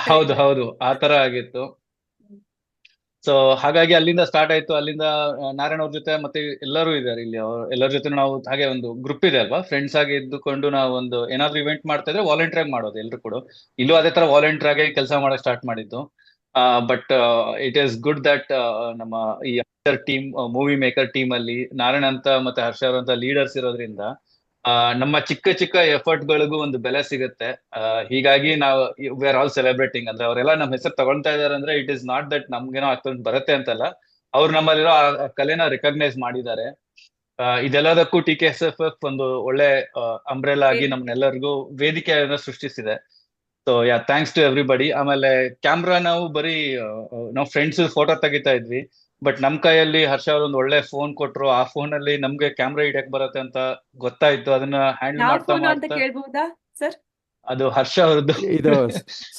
ಹೌದು ಆ ತರ ಆಗಿತ್ತು. ಸೊ ಹಾಗಾಗಿ ಅಲ್ಲಿಂದ ಸ್ಟಾರ್ಟ್ ಆಯ್ತು. ಅಲ್ಲಿಂದ ನಾರಾಯಣ್ ಅವ್ರ ಜೊತೆ ಮತ್ತೆ ಎಲ್ಲರೂ ಇದ್ದಾರೆ ಇಲ್ಲಿ, ಎಲ್ಲರ ಜೊತೆ ನಾವು ಹಾಗೆ ಒಂದು ಗ್ರೂಪ್ ಇದೆ ಅಲ್ವಾ, ಫ್ರೆಂಡ್ಸ್ ಆಗಿ ಇದ್ದುಕೊಂಡು ನಾವು ಒಂದು ಏನಾದ್ರು ಇವೆಂಟ್ ಮಾಡ್ತಾ ಇದ್ರೆ ವಾಲಂಟಿಯರ್ ಆಗಿ ಮಾಡೋದು ಎಲ್ರು ಕೂಡ. ಇಲ್ಲೂ ಅದೇ ತರ ವಾಲಂಟಿಯರ್ ಆಗಿ ಕೆಲಸ ಮಾಡಕ್ ಸ್ಟಾರ್ಟ್ ಮಾಡಿದ್ದು. But it is good that ನಮ್ಮ ಈ ಟೀಮ್, ಮೂವಿ ಮೇಕರ್ ಟೀಮ್ ಅಲ್ಲಿ ನಾರಾಯಣ್ ಅಂತ ಮತ್ತೆ ಹರ್ಷ ಅಂತ ಲೀಡರ್ಸ್ ಇರೋದ್ರಿಂದ ನಮ್ಮ ಚಿಕ್ಕ ಚಿಕ್ಕ ಎಫರ್ಟ್ ಗಳಿಗೂ ಒಂದು ಬೆಲೆ ಸಿಗುತ್ತೆ. ಹೀಗಾಗಿ ನಾವು ವಿ ಆರ್ ಆಲ್ ಸೆಲೆಬ್ರೇಟಿಂಗ್. ಅಂದ್ರೆ ಅವರೆಲ್ಲ ನಮ್ಮ ಹೆಸರು ತಗೊಳ್ತಾ ಇದಾರೆ ಅಂದ್ರೆ ಇಟ್ ಇಸ್ ನಾಟ್ ದಟ್ ನಮ್ಗೇನೋ ಅಷ್ಟೊಂದು ಬರುತ್ತೆ ಅಂತಲ್ಲ, ಅವ್ರು ನಮ್ಮಲ್ಲಿರೋ ಆ ಕಲೆನ ರೆಕಗ್ನೈಸ್ ಮಾಡಿದ್ದಾರೆ. ಇದೆಲ್ಲದಕ್ಕೂ TKSF ಒಂದು ಒಳ್ಳೆ ಅಂಬ್ರೆಲಾ ಆಗಿ ನಮ್ನೆಲ್ಲರಿಗೂ ವೇದಿಕೆಯನ್ನ ಸೃಷ್ಟಿಸಿದೆ. So thanks to everybody. ಆಮೇಲೆ ಕ್ಯಾಮ್ರಾ ನಾವು ಬರೀ ನಾವು ಫ್ರೆಂಡ್ಸ್ ಫೋಟೋ ತೆಗಿತಾ ಇದ್ವಿ, ಬಟ್ ನಮ್ ಕೈಯಲ್ಲಿ ಹರ್ಷ ಅವ್ರ ಒಂದು ಒಳ್ಳೆ ಫೋನ್ ಕೊಟ್ರು. ಆ ಫೋನ್ ಅಲ್ಲಿ ನಮ್ಗೆ ಕ್ಯಾಮ್ರಾ ಹಿಡಿಯಕ್ ಬರುತ್ತೆ ಅಂತ ಗೊತ್ತಾಯ್ತು. ಅದನ್ನ ಹ್ಯಾಂಡಲ್ ಮಾಡ್ತಾ ಕೇಳ್ಬಹುದಾ ಸರ್? ಅದು ಹರ್ಷ ಅವ್ರದ್ದು ಇದು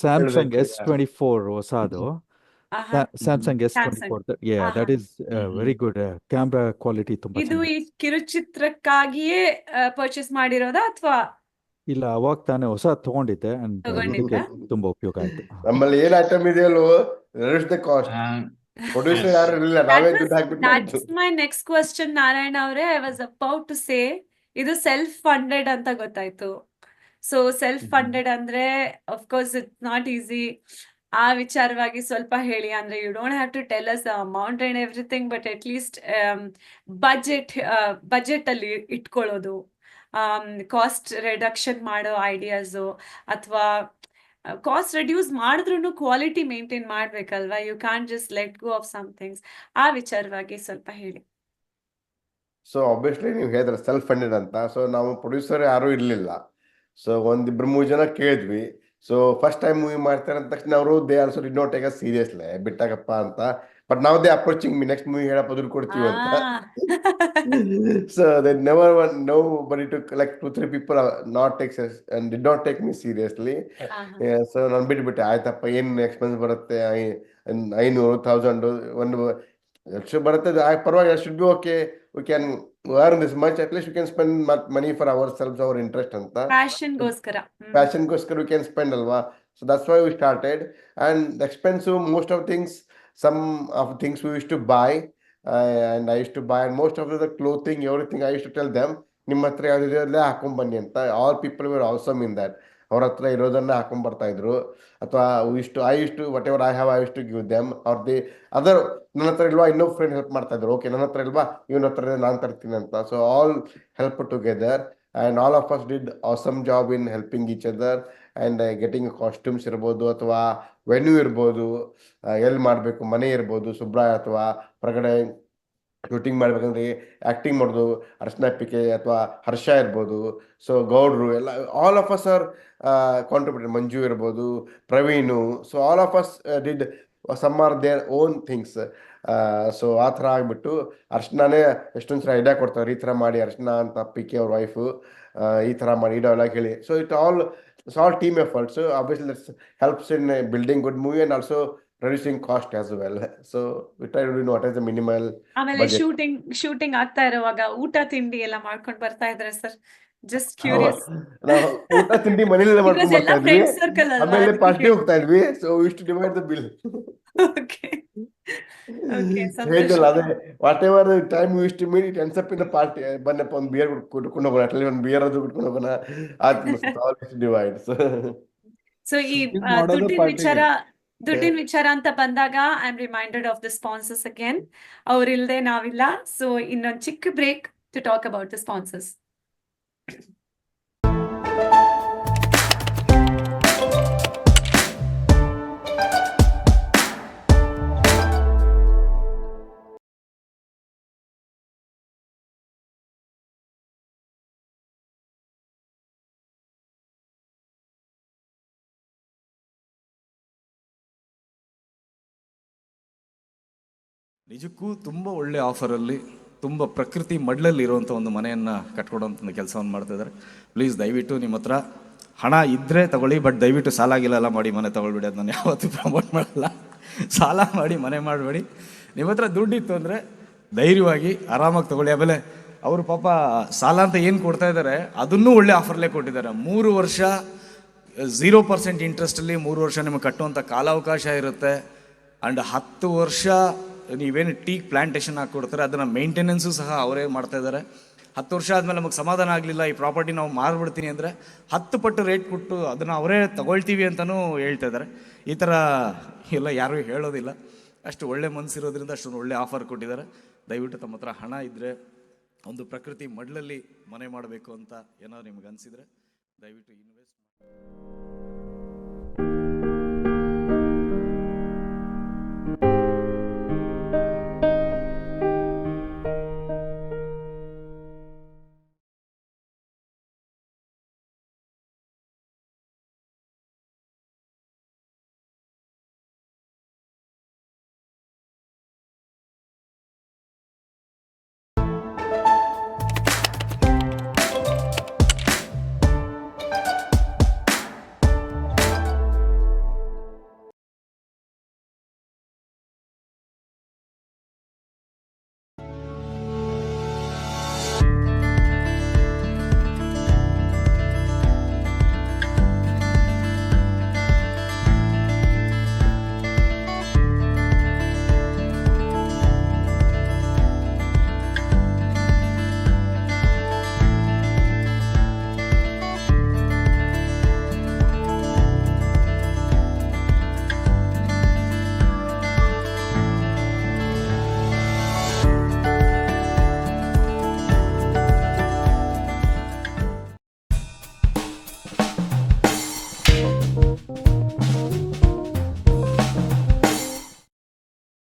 ಸ್ಯಾಮ್ಸಂಗ್ S24 ಹೊಸದು. Samsung S24, that is very good camera quality. ತುಂಬಾ ಇದು ಈ ಕಿರುಚಿತ್ರಕ್ಕಾಗಿಯೇ ಪರ್ಚೇಸ್ ಮಾಡಿರೋದಾ ಅಥವಾ? ಇಲ್ಲ, ಅವಾಗ ತಾನೇ ಹೊಸ ತಗೊಂಡಿದ್ದೆ. ತುಂಬಾ ಉಪಯೋಗ ಆಯ್ತು. ನಮ್ಮಲ್ಲಿ ಏನ್ ಐಟಮ್ ಇದೆಯಲ್ಲೋ ಕಾಸ್ಟ್. ಪ್ರೊಡ್ಯೂಸರ್ ಯಾರು ಇಲ್ಲ, ನಾವೇ ದುಡ್ಡು ಹಾಕ್ಬಿಟ್ಟು. That's my next question, Narayana ಅವರೇ. I was about to say, ಇದು ಸೆಲ್ಫ್ ಫಂಡೆಡ್ ಅಂತ ಗೊತ್ತಾಯ್ತು. ಸೊ ಸೆಲ್ಫ್ ಫಂಡೆಡ್ ಅಂದ್ರೆ of course it's not easy. ಆ ವಿಚಾರವಾಗಿ ಸ್ವಲ್ಪ ಹೇಳಿ. ಅಂದ್ರೆ you don't have to tell us amount and everything, but at least budget ಅಲ್ಲಿ ಇಟ್ಕೊಳ್ಳೋದು, ಕಾಸ್ಟ್ ರಿಡಕ್ಷನ್ ಮಾಡೋ ಐಡಿಯಾಸು, ಅಥವಾ ಕಾಸ್ಟ್ ರೆಡ್ಯೂಸ್ ಮಾಡಿದ್ರು ಕ್ವಾಲಿಟಿ ಮೇಂಟೈನ್ ಮಾಡ್ಬೇಕಲ್ವಾ? You can just let go of some things. ಆ ವಿಚಾರವಾಗಿ ಸ್ವಲ್ಪ ಹೇಳಿ. ಸೊ ಆಬ್ವಿಯಸ್ಲಿ ನೀವು ಹೇಳಿದ್ರೆ ಸೆಲ್ಫ್ ಫಂಡೆಡ್ ಅಂತ. ಸೊ ನಾವು ಪ್ರೊಡ್ಯೂಸರ್ ಯಾರೂ ಇರಲಿಲ್ಲ. ಸೊ ಒಂದಿಬ್ರು 3 ಜನ ಕೇಳಿದ್ವಿ. ಸೊ ಫಸ್ಟ್ ಟೈಮ್ ಮೂವಿ ಮಾಡ್ತಾರೆ ಅಂದ ತಕ್ಷಣ ಅವರು they also did not take us seriously, ಬಿಟ್ಟಾಗಪ್ಪ ಅಂತ. ಬಟ್ ನಾವು they approaching me, next movie ಹೇಳಪ್ಪ ದುಡ್ಡು ಕೊಡ್ತೀವಿ ಅಂತ. So they never nobody took, like 2-3 people not take and did not take me seriously. So ನಾನು ಬಿಟ್ಬಿಟ್ಟೆ. ಆಯ್ತಪ್ಪ, ಏನು ಎಕ್ಸ್ಪೆನ್ಸ್ ಬರುತ್ತೆ, 500,000 1 ಲಕ್ಷ ಬರುತ್ತೆ, ಪರವಾಗಿಲ್ಲ, should be okay, we can earn this much, at least we can spend money for ourselves, our interest ಅಂತ. ಪ್ಯಾಷನ್ಗೋಸ್ಕರ we can spend ಅಲ್ವಾ. So that's why we started. And expensive, most of things, some of things we used to buy, and I used to buy, and most of the clothing, everything I used to tell them, ನಿಮ್ಮ ಹತ್ರ ಯಾವ್ದಿದೆ ಹಾಕೊಂಡ್ ಬನ್ನಿ ಅಂತ. All people were awesome in that. ಅವ್ರ ಹತ್ರ ಇರೋದನ್ನ ಹಾಕೊಂಡ್ ಬರ್ತಾ ಇದ್ರು, ಅಥವಾ whatever I have I use to give them, ಅವ್ರ ದಿ ಅದರ್ ನನ್ನ ಹತ್ರ ಇಲ್ವಾ ಇನ್ನೊಬ್ಬ ಫ್ರೆಂಡ್ ಹೆಲ್ಪ್ ಮಾಡ್ತಾ ಇದ್ರು, ಓಕೆ ನನ್ನ ಹತ್ರ ಇಲ್ವಾ ಇವನ ಹತ್ರ ನಾನು ತರ್ತೀನಿ ಅಂತ. So all help together and all of us did awesome job in helping each other and getting costumes ಇರ್ಬೋದು ಅಥವಾ ವೆನ್ಯೂ ಇರ್ಬೋದು, ಎಲ್ಲಿ ಮಾಡಬೇಕು ಮನೆ ಇರ್ಬೋದು, ಸುಬ್ರಾಯ ಅಥವಾ ಹೊರಗಡೆ ಶೂಟಿಂಗ್ ಮಾಡ್ಬೇಕಂದ್ರೆ ಆ್ಯಕ್ಟಿಂಗ್ ಮಾಡೋದು ಅರ್ಶನಾ ಪಿಕೆ ಅಥವಾ ಹರ್ಷ ಇರ್ಬೋದು, ಸೊ ಗೌಡ್ರು ಎಲ್ಲ all of us are contributed, Manju ಇರ್ಬೋದು, Praveen, so all of us did some are their own things. So ಆ ಥರ ಆಗಿಬಿಟ್ಟು ಅರ್ಶನಾನೇ ಎಷ್ಟೊಂದು ಸಲ ಐಡಿಯಾ ಕೊಡ್ತಾರೆ, ಈ ಥರ ಮಾಡಿ ಅರ್ಶನಾ ಅಂತ ಪಿಕೆ ಅವ್ರ ವೈಫು ಈ ಥರ ಮಾಡಿ ಈ ಡೈಲಾಗ್ ಹೇಳಿ. So it's all team efforts. Obviously that's helps in building good movie and also reducing cost as well. So we try to do what is the minimal ಆಮೇಲೆ budget. ಶೂಟಿಂಗ್ ಆಗ್ತಾ ಇರುವಾಗ ಊಟ ತಿಂಡಿ ಎಲ್ಲ ಮಾಡ್ಕೊಂಡು ಬರ್ತಾ ಇದ್ರೆ ಸರ್? Just curious. ನಾವು ಊಟ ತಿಂಡಿ ಮನೇಲೆಲ್ಲ ಮಾಡ್ಕೊಂಡು ಎಲ್ಲ ಬರ್ತಾ ಇದ್ವಿ, ಫ್ರೆಂಡ್ ಸರ್ಕಲ್ ಅಲ್ವಾ, ಆಮೇಲೆ ಅದಕ್ಕೆ ಪಾರ್ಟಿ ಹೋಗ್ತಾ ಇದ್ವಿ. So we to divide the bill. Okay okay, ಸಂತೋಷ. ಹೇಳಿದಲ್ಲ ಅದೇ, whatever time we to meet it ends up in the party. ಬನ್ನಪ್ಪ ಒಂದು ಬಿಯರ್ ಕುಟ್ಕೊಂಡು ಹೋಗೋಣ, ಅಟ್ಲೀಸ್ಟ್ ಒಂದು ಬಿಯರ್ ಅದು ಕುಟ್ಕೊಂಡು ಹೋಗೋಣ, ಡಿವೈಡ್. ಸೊ ಈ Shooting ಮಾಡೋದು ದುಡ್ಡಿನ ವಿಚಾರ ಅಂತ ಬಂದಾಗ I am reminded of the sponsors again. ಅವ್ರಿಲ್ದೆ ನಾವಿಲ್ಲ. ಸೊ ಇನ್ನೊಂದು ಚಿಕ್ಕ break to talk about the sponsors. ನಿಜಕ್ಕೂ ತುಂಬ ಒಳ್ಳೆ ಆಫರಲ್ಲಿ, ತುಂಬ ಪ್ರಕೃತಿ ಮಡ್ಲಲ್ಲಿ ಇರುವಂಥ ಒಂದು ಮನೆಯನ್ನು ಕಟ್ಕೊಡೋಂಥ ಒಂದು ಕೆಲಸವನ್ನು ಮಾಡ್ತಿದ್ದಾರೆ. ಪ್ಲೀಸ್ ದಯವಿಟ್ಟು ನಿಮ್ಮ ಹತ್ರ ಹಣ ಇದ್ದರೆ ತಗೊಳ್ಳಿ, ಬಟ್ ದಯವಿಟ್ಟು ಸಾಲ ಗಿಲ್ಲ ಮಾಡಿ ಮನೆ ತೊಗೊಳ್ಬೇಡಿ. ಅದು ನಾನು ಯಾವತ್ತೂ ಪ್ರಮೋಟ್ ಮಾಡಲ್ಲ. ಸಾಲ ಮಾಡಿ ಮನೆ ಮಾಡಬೇಡಿ. ನಿಮ್ಮ ಹತ್ರ ದುಡ್ಡಿತ್ತು ಅಂದರೆ ಧೈರ್ಯವಾಗಿ ಆರಾಮಾಗಿ ತೊಗೊಳ್ಳಿ. ಆಮೇಲೆ ಅವರು ಪಾಪ ಸಾಲ ಅಂತ ಏನು ಕೊಡ್ತಾ ಇದ್ದಾರೆ ಅದನ್ನೂ ಒಳ್ಳೆ ಆಫರ್ಲೇ ಕೊಟ್ಟಿದ್ದಾರೆ. 3 ವರ್ಷ 0% ಇಂಟ್ರೆಸ್ಟಲ್ಲಿ 3 ವರ್ಷ ನಿಮಗೆ ಕಟ್ಟುವಂಥ ಕಾಲಾವಕಾಶ ಇರುತ್ತೆ. ಆ್ಯಂಡ್ 10 ವರ್ಷ ನೀವೇನು ಟೀ ಪ್ಲಾಂಟೇಶನ್ ಹಾಕ್ಕೊಡ್ತಾರೆ ಅದನ್ನು ಮೇಂಟೆನೆನ್ಸು ಸಹ ಅವರೇ ಮಾಡ್ತಾಯಿದ್ದಾರೆ. 10 ವರ್ಷ ಆದಮೇಲೆ ನಮಗೆ ಸಮಾಧಾನ ಆಗಲಿಲ್ಲ, ಈ ಪ್ರಾಪರ್ಟಿ ನಾವು ಮಾರ್ಬಿಡ್ತೀನಿ ಅಂದರೆ 10 ಪಟ್ಟು ರೇಟ್ ಕೊಟ್ಟು ಅದನ್ನು ಅವರೇ ತಗೊಳ್ತೀವಿ ಅಂತಲೂ ಹೇಳ್ತಾ ಇದ್ದಾರೆ. ಈ ಥರ ಎಲ್ಲ ಯಾರೂ ಹೇಳೋದಿಲ್ಲ. ಅಷ್ಟು ಒಳ್ಳೆ ಮನಸ್ಸಿರೋದ್ರಿಂದ ಅಷ್ಟೊಂದು ಒಳ್ಳೆ ಆಫರ್ ಕೊಟ್ಟಿದ್ದಾರೆ. ದಯವಿಟ್ಟು ತಮ್ಮ ಹತ್ರ ಹಣ ಇದ್ದರೆ ಒಂದು ಪ್ರಕೃತಿ ಮಡ್ಲಲ್ಲಿ ಮನೆ ಮಾಡಬೇಕು ಅಂತ ಏನಾದ್ರು ನಿಮ್ಗೆ ಅನಿಸಿದರೆ ದಯವಿಟ್ಟು ಇನ್ವೆಸ್ಟ್ ಮಾಡಿ.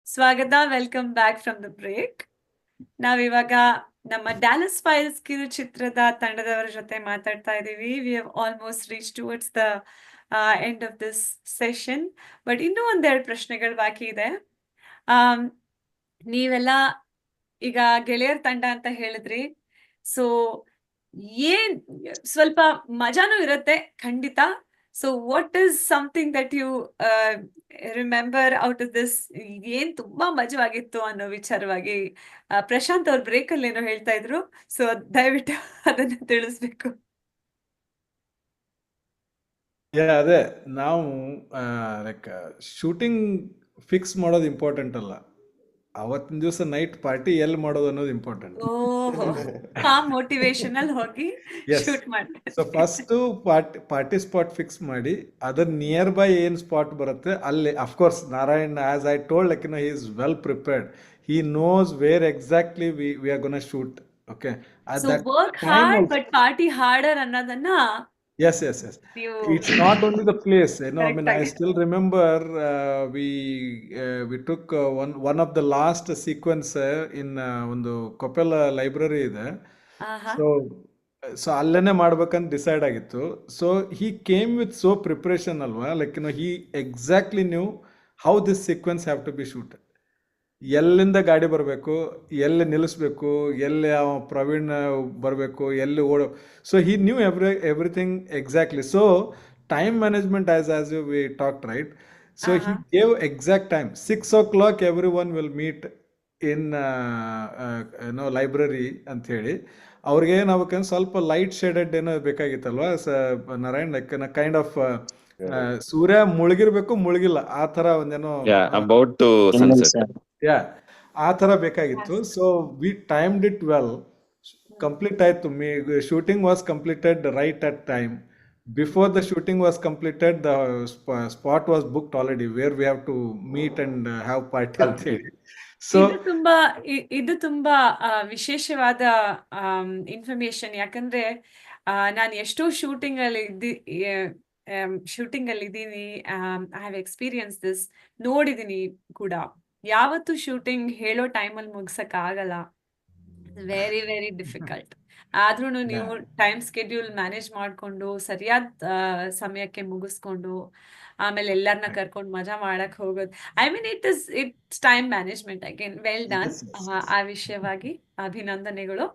ಸ್ವಾಗತ, welcome back from the break. ನಾವಿವಾಗ ನಮ್ಮ ಡ್ಯಾಲಸ್ ಫೈಲ್ಸ್ ಕಿರುಚಿತ್ರದ ತಂಡದವರ ಜೊತೆ ಮಾತಾಡ್ತಾ ಇದ್ದೀವಿ. We have almost reach towards the end of this session. But ಇನ್ನೂ ಒಂದೆರಡು ಪ್ರಶ್ನೆಗಳು ಬಾಕಿ ಇದೆ. ನೀವೆಲ್ಲ ಈಗ ಗೆಳೆಯರ ತಂಡ ಅಂತ ಹೇಳಿದ್ರಿ. ಸೊ ಸ್ವಲ್ಪ ಮಜಾನೂ ಇರುತ್ತೆ ಖಂಡಿತ. So what is something that you remember out of this? ಏನ್ ತುಂಬಾ ಮಜವಾಗಿತ್ತು ಅನ್ನೋ ವಿಚಾರವಾಗಿ ಪ್ರಶಾಂತ್ ಅವ್ರ ಬ್ರೇಕ್ ಅಲ್ಲಿ ಏನೋ ಹೇಳ್ತಾ ಇದ್ರು. ಸೊ ದಯವಿಟ್ಟು ಅದನ್ನ ತಿಳಿಸ್ಬೇಕು. ಅದೇ ನಾವು ಲೈಕ್ ಶೂಟಿಂಗ್ ಫಿಕ್ಸ್ ಮಾಡೋದು ಇಂಪಾರ್ಟೆಂಟ್ ಅಲ್ಲ. ಅವತ್ತಿನ ದಿವಸ ನೈಟ್ ಪಾರ್ಟಿ ಎಲ್ಲಿ ಮಾಡೋದು ಅನ್ನೋದು ಇಂಪಾರ್ಟೆಂಟ್. ಓಹೋ ಆ ಮೋಟಿವೇಶನ್ ಹೋಗಿ ಎಸ್. ಶೂಟ್ ಮಾಡ್ತಾ ಸೊ ಇದ್ರಿ. ಫಸ್ಟು ಪಾರ್ಟಿ ಸ್ಪಾಟ್ ಫಿಕ್ಸ್ ಮಾಡಿ ಅದರ ನಿಯರ್ ಬೈ ಏನು ಸ್ಪಾಟ್ ಬರುತ್ತೆ ಅಲ್ಲಿ of course Narayan as I told like he is well prepared. He knows where exactly we are gonna shoot. Okay at so that work time hard also. But party harder ಅನ್ನೋದನ್ನ Yes. ನೀವು It's not only the place, I correct mean, I ಆಗಿ still remember we took one of the last sequence in ಒಂದು Koppal library ಇದೆ. ಆಹಾ so ಅಲ್ಲೇನೆ ಮಾಡ್ಬೇಕಂತ decide ಆಗಿತ್ತು. So he came with so preparation ಅಲ್ವಾ, like he exactly knew how this sequence have to be shooted. ಎಲ್ಲಿಂದ ಗಾಡಿ ಬರಬೇಕು, ಎಲ್ಲಿ ನಿಲ್ಲಿಸ್ಬೇಕು, ಎಲ್ಲಿ ಪ್ರವೀಣ್ ಬರಬೇಕು, ಎಲ್ಲಿ ಓಡೋ. So he knew everything exactly. So time management as we talked right. So he gave exact time 6 o'clock every one will meet in library ಅಂತ ಹೇಳಿ. ಅವ್ರಿಗೆ ಏನಾಗಬೇಕಂದ್ರೆ ಸ್ವಲ್ಪ ಲೈಟ್ ಶೇಡೆಡ್ ಏನೋ ಬೇಕಾಗಿತ್ತಲ್ವಾ ನಾರಾಯಣ್, ಲೈಕ್ ಕೈಂಡ್ ಆಫ್ ಸೂರ್ಯ ಮುಳುಗಿರ್ಬೇಕು, ಮುಳುಗಿಲ್ಲ ಆ ಥರ ಒಂದೇನೋ ಅಬೌಟ್ ಟು ಸನ್ಸೆಟ್. ಯಾ ಆ ಥರ ಬೇಕಾಗಿತ್ತು. So we timed it well. Complete ಆಯಿತು. Shooting was completed right at time. Before the shooting was completed the spot was booked already where we have to meet and have party ಅಂತ ಹೇಳಿ. So ಇದು ತುಂಬಾ ವಿಶೇಷವಾದ information. ಯಾಕಂದ್ರೆ ನಾನು ಎಷ್ಟೋ shooting ಅಲ್ಲಿ ಇದ್ದೀನಿ. ಐ ಹ್ಯಾವ್ ಎಕ್ಸ್ಪೀರಿಯನ್ಸ್ ದಿಸ್, ನೋಡಿದೀನಿ ಕೂಡ. ಯಾವತ್ತು ಶೂಟಿಂಗ್ ಹೇಳೋ ಟೈಮಲ್ಲಿ ಮುಗ್ಸಕ್ ಆಗಲ್ಲ. Very very difficult. ಆದ್ರೂ ನೀವು ಟೈಮ್ ಸ್ಕೆಡ್ಯೂಲ್ ಮ್ಯಾನೇಜ್ ಮಾಡ್ಕೊಂಡು ಸರಿಯಾದ ಸಮಯಕ್ಕೆ ಮುಗಿಸ್ಕೊಂಡು ಆಮೇಲೆ ಎಲ್ಲರನ್ನ ಕರ್ಕೊಂಡು ಮಜಾ ಮಾಡಕ್ ಹೋಗೋದು. I mean it's time management again. Well done. ಆ ವಿಷಯವಾಗಿ ಅಭಿನಂದನೆಗಳು.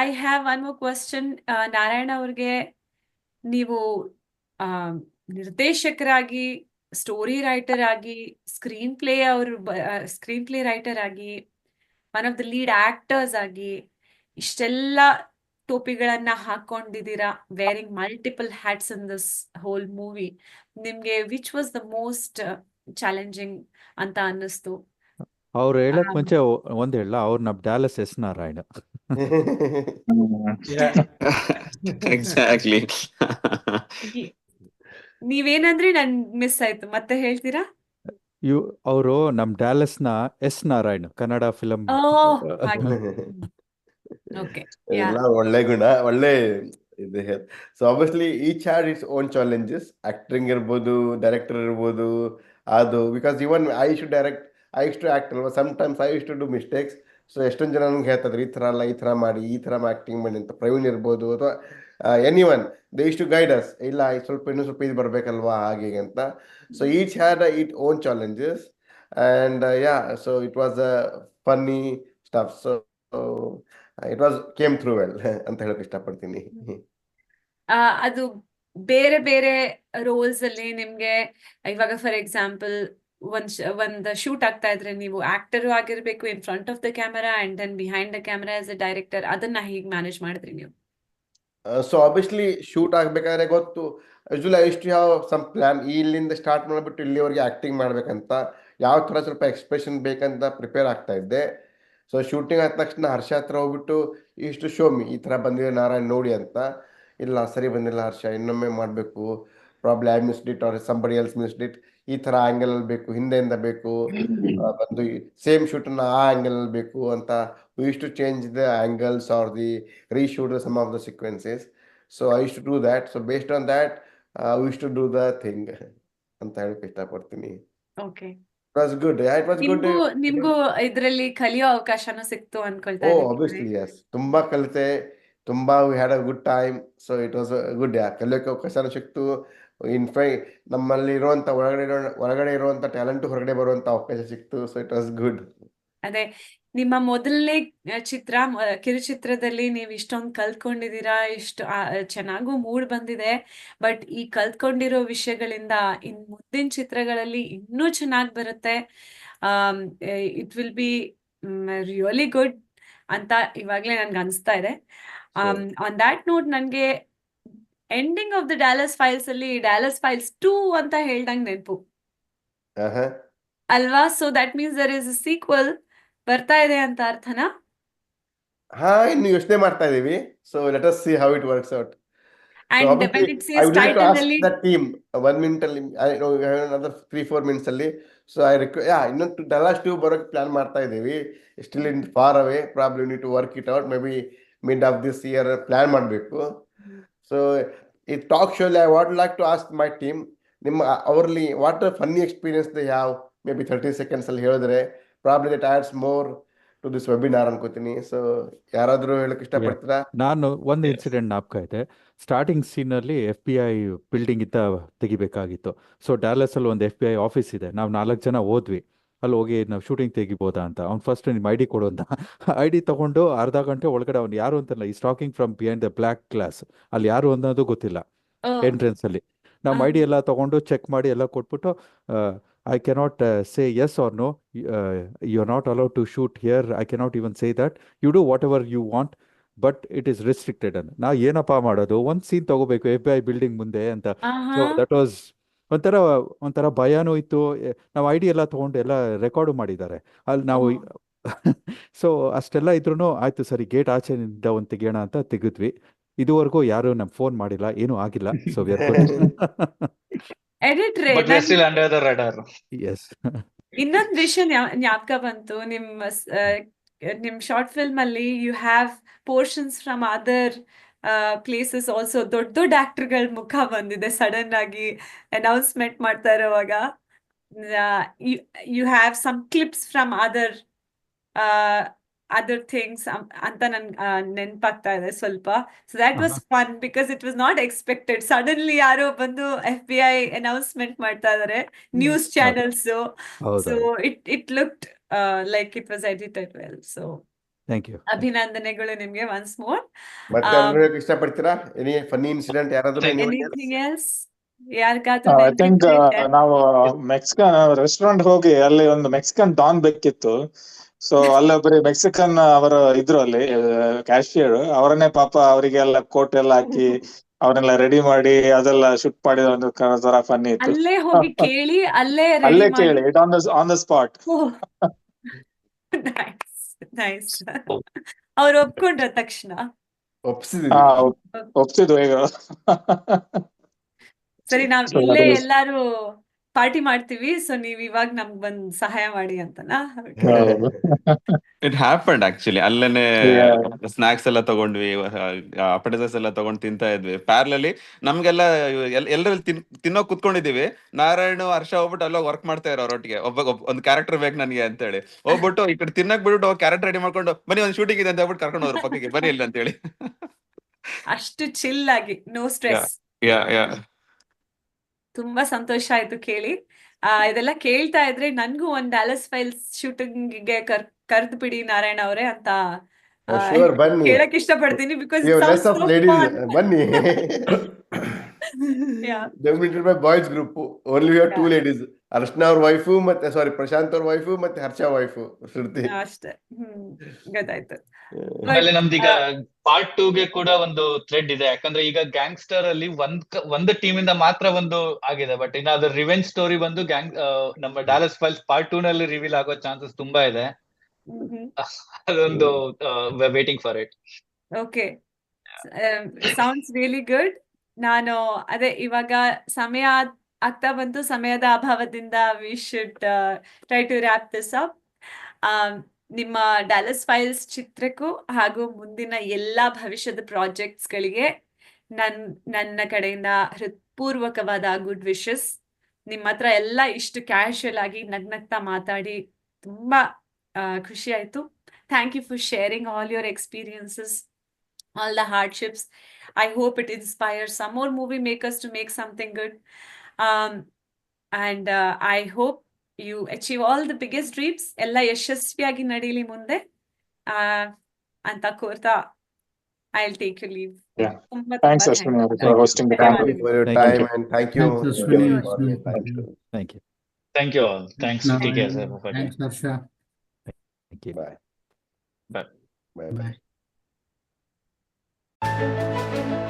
I have one more question. Narayana ಅವ್ರಿಗೆ, ನೀವು ನಿರ್ದೇಶಕರಾಗಿ, ಸ್ಟೋರಿ ರೈಟರ್ ಆಗಿ, ಸ್ಕ್ರೀನ್ ಪ್ಲೇ ರೈಟರ್ ಆಗಿ, one of the lead actors ಆಗಿ ಇಷ್ಟೆಲ್ಲ ಟೋಪಿಗಳನ್ನ ಹಾಕೊಂಡಿದ್ದೀರಾ, wearing multiple hats in this whole movie. ನಿಮ್ಗೆ which was the most challenging ಅಂತ ಅನ್ನಿಸ್ತು? ಅವ್ರು ಹೇಳಕ್ ಮುಂಚೆ ಒಂದ್ ಹೇಳ, ಅವ್ರು ನಮ್ ಡ್ಯಾಲಸ್ ಎಸ್ ನಾರಾಯಣ. ಎಕ್ಸಾಕ್ಟ್ಲಿ. ನೀವೇನಂದ್ರೆ ನನ್ ಮಿಸ್ ಆಯ್ತು, ಮತ್ತೆ ಹೇಳ್ತೀರಾ? ಅವರು ನಮ್ ಡ್ಯಾಲಸ್ನ S Narayan, Kannada film. Okay. ಎಲ್ಲ ಒಳ್ಳೆ ಗುಣ, ಒಳ್ಳೆ ಇದು. So obviously each had its own challenges. Acting ಇರ್ಬೋದು, ಡೈರೆಕ್ಟರ್ ಇರ್ಬೋದು, ಅದು because even I use to act ಅಲ್ವಾ. Sometimes I use to do mistakes. So ಎಷ್ಟೊಂದು ಜನ ನಂಗೆ ಹೇಳ್ತಿದ್ರು, ಈ ಥರ ಅಲ್ಲ, ಈ ಥರ ಮಾಡಿ, ಈ ಥರ ಆಕ್ಟಿಂಗ್ ಮಾಡಿ ಅಂತ. ಪ್ರವೀಣ್ ಇರ್ಬೋದು ಅಥವಾ anyone, they use to guide us. ಇಲ್ಲ ಇನ್ನೂ ಸ್ವಲ್ಪ ಇದು ಬರಬೇಕಲ್ವಾ ಹಾಗೆ ಅಂತ. So each had it own challenges and so it was a funny stuff. So it was came through well ಅಂತ ಹೇಳಕ್ ಇಷ್ಟಪಡ್ತೀನಿ. ಅದು ಬೇರೆ ಬೇರೆ ರೋಲ್ಸ್ ಅಲ್ಲಿ ನಿಮ್ಗೆ ಇವಾಗ ಫಾರ್ ಎಕ್ಸಾಂಪಲ್ ಒಂದ್ ಶೂಟ್ ಆಗ್ತಾ ಇದ್ರೆ ನೀವು ಆಕ್ಟರ್ ಆಗಿರ್ಬೇಕು in front of the camera and then behind the camera as a director. ಅದನ್ನ ಹೇಗೆ ಮ್ಯಾನೇಜ್ ಮಾಡಿದ್ರಿ ನೀವು? ಸೊ ಆಬ್ವಿಯಸ್ಲಿ ಶೂಟ್ ಆಗ್ಬೇಕಾದ್ರೆ ಗೊತ್ತು, usually I use to have some plan. ಇಲ್ಲಿಂದ ಸ್ಟಾರ್ಟ್ ಮಾಡಿಬಿಟ್ಟು ಇಲ್ಲಿವರೆಗೆ ಆಕ್ಟಿಂಗ್ ಮಾಡ್ಬೇಕಂತ, ಯಾವ ಥರ ಸ್ವಲ್ಪ ಎಕ್ಸ್ಪ್ರೆಷನ್ ಬೇಕಂತ ಪ್ರಿಪೇರ್ ಆಗ್ತಾ ಇದ್ದೆ. ಸೊ ಶೂಟಿಂಗ್ ಆದ ತಕ್ಷಣ ಹರ್ಷ ಹತ್ರ ಹೋಗ್ಬಿಟ್ಟು ಇಷ್ಟು ಶೋಮಿ ಈ ಥರ ಬಂದಿದೆ ನಾರಾಯಣ್ ನೋಡಿ ಅಂತ. ಇಲ್ಲ ಸರಿ ಬಂದಿಲ್ಲ ಹರ್ಷ, ಇನ್ನೊಮ್ಮೆ ಮಾಡಬೇಕು, probably I missed it or somebody else missed it, ಈ ಥರ ಆ್ಯಂಗಲಲ್ಲಿ ಬೇಕು, ಹಿಂದೆಯಿಂದ ಬೇಕು, ಬಂದು ಸೇಮ್ ಶೂಟನ್ನು ಆ ಆ್ಯಂಗಲಲ್ಲಿ ಬೇಕು ಅಂತ. We use to change the angles or the reshoot some of the sequences. So I used to do that. So based on that, we used to do the thing ಅಂತ ಹೇಳಕ್ ಇಷ್ಟಪಡ್ತೀನಿ. Okay. It was good. Yeah, it was good. ನಿಮ್ಗೂ ಇದ್ರಲ್ಲಿ ಕಲಿಯೋ ಅವಕಾಶನೂ ಸಿಕ್ತು ಅನ್ಕೊಳ್ತಾ Oh, ಇದ್ದೀನಿ. obviously, yes. ತುಂಬಾ ಕಲಿತೆ, ತುಂಬಾ we had a good time. So it was good. ಕಲಿಯೋಕೆ ಅವಕಾಶನೂ ಸಿಕ್ತು. ಇನ್ಫ್ಯಾಕ್ಟ್ ನಮ್ಮಲ್ಲಿ ಒಳಗಡೆ ಇರುವಂತ ಟ್ಯಾಲೆಂಟ್ ಹೊರಗಡೆ ಬರುವಂತ ಅವಕಾಶ ಸಿಕ್ತು. So it was good. ಅದೇ ನಿಮ್ಮ ಮೊದಲನೇ ಕಿರುಚಿತ್ರದಲ್ಲಿ ನೀವು ಇಷ್ಟೊಂದು ಕಲ್ತ್ಕೊಂಡಿದ್ದೀರಾ, ಇಷ್ಟು ಚೆನ್ನಾಗೂ ಮೂಡ್ ಬಂದಿದೆ. ಬಟ್ ಈ ಕಲ್ತ್ಕೊಂಡಿರೋ ವಿಷಯಗಳಿಂದ ಇನ್ ಮುಂದಿನ ಚಿತ್ರಗಳಲ್ಲಿ ಇನ್ನೂ ಚೆನ್ನಾಗಿ ಬರುತ್ತೆ. It will be really good ಅಂತ ಇವಾಗ್ಲೇ ನನ್ಗೆ ಅನಿಸ್ತಾ ಇದೆ. ಆನ್ ದ್ಯಾಟ್ ನೋಟ್, ನನಗೆ ending of the Dallas Files ಅಲ್ಲಿ ಡ್ಯಾಲಸ್ ಫೈಲ್ಸ್ 2 ಅಂತ ಹೇಳ್ದಂಗೆ ನೆನಪು. ಅಲ್ವಾ? So that means there is a sequel ಬರ್ತಾ ಇದೆ ಅಂತ ಅರ್ಥನಾ? ಹಾ, ಇನ್ನು ಯೋಚನೆ ಮಾಡ್ತಾ ಇದೀವಿ. So let us see how it works out. So and obviously, when it I says would like to title ask ಅಲ್ಲಿ the team 1 minute ಅಲ್ಲಿ. I know we have another 3-4 minutes ಅಲ್ಲಿ. So I request, yeah, ಇನ್ನೊಂದು Dallas 2 ಬರೋಕ್ಕೆ plan ಮಾಡ್ತಾ ಇದೀವಿ. Still in far away. Probably need to work it out. Maybe mid of this year plan ಮಾಡಬೇಕು. So ಈ talk show I would like to ask my team, ನಿಮ್ಮ ಅವರಲ್ಲಿ what a funny experience they have. Maybe 30 seconds ಅಲ್ಲಿ ಹೇಳಿದ್ರೆ probably that adds more to this webinar ಅನ್ಕೋತೀನಿ. So ಯಾರಾದರೂ ಹೇಳಕ್ ಇಷ್ಟಪಡ್ತೀರಾ? ನಾನು ಒಂದು ಇನ್ಸಿಡೆಂಟ್ ಜ್ಞಾಪಕ ಇದೆ. ಸ್ಟಾರ್ಟಿಂಗ್ ಸೀನಲ್ಲಿ FBI ಬಿಲ್ಡಿಂಗ್ ಇದ್ದ ತೆಗಿಬೇಕಾಗಿತ್ತು. ಸೊ ಡ್ಯಾಲಸಲ್ಲಿ ಒಂದು FBI ಆಫೀಸ್ ಇದೆ. ನಾವು 4 ಜನ ಹೋದ್ವಿ. ಅಲ್ಲಿ ಹೋಗಿ ನಾವು ಶೂಟಿಂಗ್ ತೆಗಿಬೋದಾ ಅಂತ. ಅವ್ನು ಫಸ್ಟ್ ನಿಮ್ಮ ID ಕೊಡು ಅಂತ. ID ತಗೊಂಡು ಅರ್ಧ ಗಂಟೆ ಒಳಗಡೆ ಅವ್ನು ಯಾರು ಅಂತಲ್ಲ, ಈ stalking from behind the black glass. ಅಲ್ಲಿ ಯಾರು ಅನ್ನೋದು ಗೊತ್ತಿಲ್ಲ ಎಂಟ್ರೆನ್ಸ್ ಅಲ್ಲಿ. ನಮ್ಮ ID ಎಲ್ಲ ತಗೊಂಡು ಚೆಕ್ ಮಾಡಿ ಎಲ್ಲ ಕೊಟ್ಬಿಟ್ಟು I cannot say yes or no. You are not allowed to shoot here. I cannot even say that. You do whatever you want, but it is restricted. And ನಾ ಏನಪ್ಪ ಮಾಡೋದು, ಒಂದು ಸೀನ್ ತಗೋಬೇಕು FBI ಬಿಲ್ಡಿಂಗ್ ಮುಂದೆ ಅಂತ. So that was ಒಂಥರ ಭಯನೂ ಇತ್ತು. ನಾವು ID ಎಲ್ಲ ತೊಗೊಂಡು ಎಲ್ಲ ರೆಕಾರ್ಡು ಮಾಡಿದ್ದಾರೆ ಅಲ್ಲಿ ನಾವು. ಸೊ ಅಷ್ಟೆಲ್ಲ ಇದ್ರೂ ಆಯ್ತು ಸರಿ, ಗೇಟ್ ಆಚೆನಿಂದ ಒಂದು ತೆಗಿಯೋಣ ಅಂತ ತೆಗೆದ್ವಿ. ಇದುವರೆಗೂ ಯಾರು ನಮ್ಗೆ ಫೋನ್ ಮಾಡಿಲ್ಲ, ಏನೂ ಆಗಿಲ್ಲ. ಸೊ ವಿ ಆರ್ ಎಡಿಟ್ರೆ but we are still under the radar. Yes. ಇನ್ನೊಂದು ವಿಷಯ ಜ್ಞಾಪಕ ಬಂತು. ನಿಮ್ ಶಾರ್ಟ್ ಫಿಲ್ಮ್ ಅಲ್ಲಿ you have portions from other places also. ದೊಡ್ಡ ದೊಡ್ಡ ಆಕ್ಟರ್ಗಳ ಮುಖ ಬಂದಿದೆ ಸಡನ್ ಆಗಿ ಅನೌನ್ಸ್ಮೆಂಟ್ ಮಾಡ್ತಾ ಇರುವಾಗ. You have some clips from other things ಅಂತ ನನ್ ನೆನ್ಪಾಗ್ತಾ ಇದೆ ಸ್ವಲ್ಪ. So that was fun because it was not expected. Suddenly ಯಾರೋ ಬಂದು FBI ಅನೌನ್ಸ್ಮೆಂಟ್ ಮಾಡ್ತಾ ಇದಾರೆ, news channels. So it looked like it was edited well. So thank you. ಅಭಿನಂದನೆಗಳು ನಿಮ್ಗೆ ಒನ್ಸ್ ಮೋರ್. ಮತ್ತೆ ಹೇಳಕ್ ಇಷ್ಟಪಡ್ತೀರಾ? ಎನಿ ಫನ್ನಿ ಇನ್ಸಿಡೆಂಟ್ ಯಾರಾದ್ರೂ? ಎನಿಥಿಂಗ್ ಎಲ್ಸ್ ಯಾರಿಗಾದ್ರೂ ಐ ಥಿಂಕ್ ನೆನ್ಪಿದ್ರೆ? ನಾವು ಮೆಕ್ಸಿಕನ್ ರೆಸ್ಟೋರೆಂಟ್ ಹೋಗಿ ಅಲ್ಲಿ ಒಂದು ಮೆಕ್ಸಿಕನ್ ಡಾನ್ ಬೇಕಿತ್ತು. ಸೊ ಅಲ್ಲೊಬ್ಬರಿ ಮೆಕ್ಸಿಕನ್ ಅವರು ಇದ್ರು ಅಲ್ಲಿ ಕ್ಯಾಶಿಯರ್. ಅವರನ್ನೇ ಪಾಪ ಅವರಿಗೆಲ್ಲ ಕೋಟ್ ಎಲ್ಲ ಹಾಕಿ ಅವನ್ನೆಲ್ಲ ರೆಡಿ ಮಾಡಿ ಅದೆಲ್ಲ ಶೂಟ್ ಮಾಡಿದ ಒಂದು ತರ ಫನ್ನಿ ಇತ್ತು. ಅಲ್ಲೇ ಹೋಗಿ ಕೇಳಿ ಅಲ್ಲೇ ಅಲ್ಲೇ ರೆಡಿ ಮಾಡಿ. ಕೇಳಿ ಆನ್ ದ ಸ್ಪಾಟ್. ನೈಸ್. ಅವ್ರು ಒಪ್ಕೊಂಡ್ರ ತಕ್ಷಣ? ಒಪ್ಸಿದ್ವು ಈಗ. ಸರಿ, ನಾವ್ ಇಲ್ಲೇ ಎಲ್ಲಾರು ಪಾರ್ಟಿ ಮಾಡ್ತೀವಿ, ಸೊ ನೀವ್ ಇವಾಗ ನಮ್ಗ್ ಬಂದ್ ಸಹಾಯ ಮಾಡಿ ಅಂತನಾ? It happened actually. ಅಲ್ಲೇನೆ ಸ್ನಾಕ್ಸ್ ಎಲ್ಲ ತಗೊಂಡ್ವಿ, ಅಪಟೈಸರ್ಸ್ ಎಲ್ಲ ತಗೊಂಡ್ ತಿಂತಾ ಇದ್ವಿ. ಪ್ಯಾರ್ಲಲ್ಲಿ ನಮ್ಗೆಲ್ಲ ಎಲ್ಲರೂ ತಿನ್ನೋಕ್ ಕುತ್ಕೊಂಡಿದೀವಿ. ನಾರಾಯಣ್, ಹರ್ಷ ಹೋಗ್ಬಿಟ್ಟು ಅಲ್ಲೋಗಿ ವರ್ಕ್ ಮಾಡ್ತಾ ಇರೋ ಅವರೊಟ್ಟಿಗೆ. ಒಂದು ಕ್ಯಾರೆಕ್ಟರ್ ಬೇಕು ನನಗೆ ಅಂತ ಹೇಳಿ ಹೋಗ್ಬಿಟ್ಟು ಈ ಕಡೆ ತಿನ್ನಕ್ ಬಿಟ್ಬಿಟ್ಟು ಕ್ಯಾರೆಕ್ಟರ್ ರೆಡಿ ಮಾಡ್ಕೊಂಡು ಬನ್ನಿ ಒಂದು ಶೂಟಿಂಗ್ ಇದೆ ಅಂತ ಹೇಳ್ಬಿಟ್ಟು ಕರ್ಕೊಂಡು ಹೋದ್ರು ಪಕ್ಕಕ್ಕೆ, ಬನ್ನಿ ಇಲ್ಲ ಅಂತ ಹೇಳಿ. ಅಷ್ಟು ಚಿಲ್ ಆಗಿ, ನೋ ಸ್ಟ್ರೆಸ್. ತುಂಬಾ ಸಂತೋಷ ಆಯ್ತು ಕೇಳಿ. ಇದೆಲ್ಲ ಕೇಳ್ತಾ ಇದ್ರೆ ನನ್ಗೂ ಒಂದ್ ಡ್ಯಾಲಸ್ ಫೈಲ್ಸ್ ಶೂಟಿಂಗ್ ಗೆ ಕರ್ದ್ ಬಿಡಿ ನಾರಾಯಣ ಅವರೇ ಅಂತ ಬನ್ನಿ, ಕೇಳಕ್ ಇಷ್ಟಪಡ್ತೀನಿ. ಬಿಕಾಸ್ ಬನ್ನಿ. Boys group only we have 2 ladies. Arshana ಅವ್ರ ವೈಫು ಮತ್ತೆ ಪ್ರಶಾಂತ್ ಅವ್ರ ವೈಫು ಮತ್ತೆ ಹರ್ಷ ವೈಫು ಶ್ರುತಿ ಅಷ್ಟೇ. ಗೊತ್ತಾಯ್ತು. ಆಮೇಲೆ ನಮ್ದೀಗ ಪಾರ್ಟ್ 2 ಗೆ ಕೂಡ ಒಂದು ಥ್ರೆಡ್ ಇದೆ. ಯಾಕಂದ್ರೆ ಈಗ ಗ್ಯಾಂಗ್ಸ್ಟರ್ ಅಲ್ಲಿ ಒಂದು ಟೀಮ್ ಇಂದ ಮಾತ್ರ ಒಂದು ಆಗಿದೆ. ಬಟ್ ಇನ್ನು ಅದ್ರ ರಿವೆಂಜ್ ಸ್ಟೋರಿ ಬಂದು ನಮ್ಮ ಡ್ಯಾಲಸ್ ಫೈಲ್ಸ್ ಪಾರ್ಟ್ 2 ನಲ್ಲಿ ರಿವೀಲ್ ಆಗೋ ಚಾನ್ಸಸ್ ತುಂಬಾ ಇದೆ. ಅದೊಂದು waiting for it. Okay, sounds really good. ನಾನು ಅದೇ ಇವಾಗ ಸಮಯ ಆಗ್ತಾ ಬಂತು. ಸಮಯದ ಅಭಾವದಿಂದ we should try to wrap this up. ನಿಮ್ಮ ಡ್ಯಾಲಸ್ ಫೈಲ್ಸ್ ಚಿತ್ರಕ್ಕೂ ಹಾಗೂ ಮುಂದಿನ ಎಲ್ಲಾ ಭವಿಷ್ಯದ ಪ್ರಾಜೆಕ್ಟ್ಸ್ ಗಳಿಗೆ ನನ್ನ ಕಡೆಯಿಂದ ಹೃತ್ಪೂರ್ವಕವಾದ ಗುಡ್ ವಿಶಸ್. ನಿಮ್ಮ ಹತ್ರ ಎಲ್ಲ ಇಷ್ಟು ಕ್ಯಾಶುಯಲ್ ಆಗಿ ನಗ್ನಗ್ತಾ ಮಾತಾಡಿ ತುಂಬಾ ಖುಷಿ ಆಯ್ತು. Thank you for sharing all your experiences, all the hardships. I hope it inspires some more movie makers to make something good. And I hope you achieve all the biggest dreams. Ella ಯಶಸ್ವಿಯಾಗಿ ನಡೀಲಿ ಮುಂದೆ ಅಂತ ಕೋರ್ತಾ I'll take your leave. Yeah. Thanks Ashwini for hosting the Thank you for your time and thank you. Thank you. Thank you all. Thanks to TKSF. Thanks, Harsha. Thank you. Bye. Bye. Bye. Bye. Bye.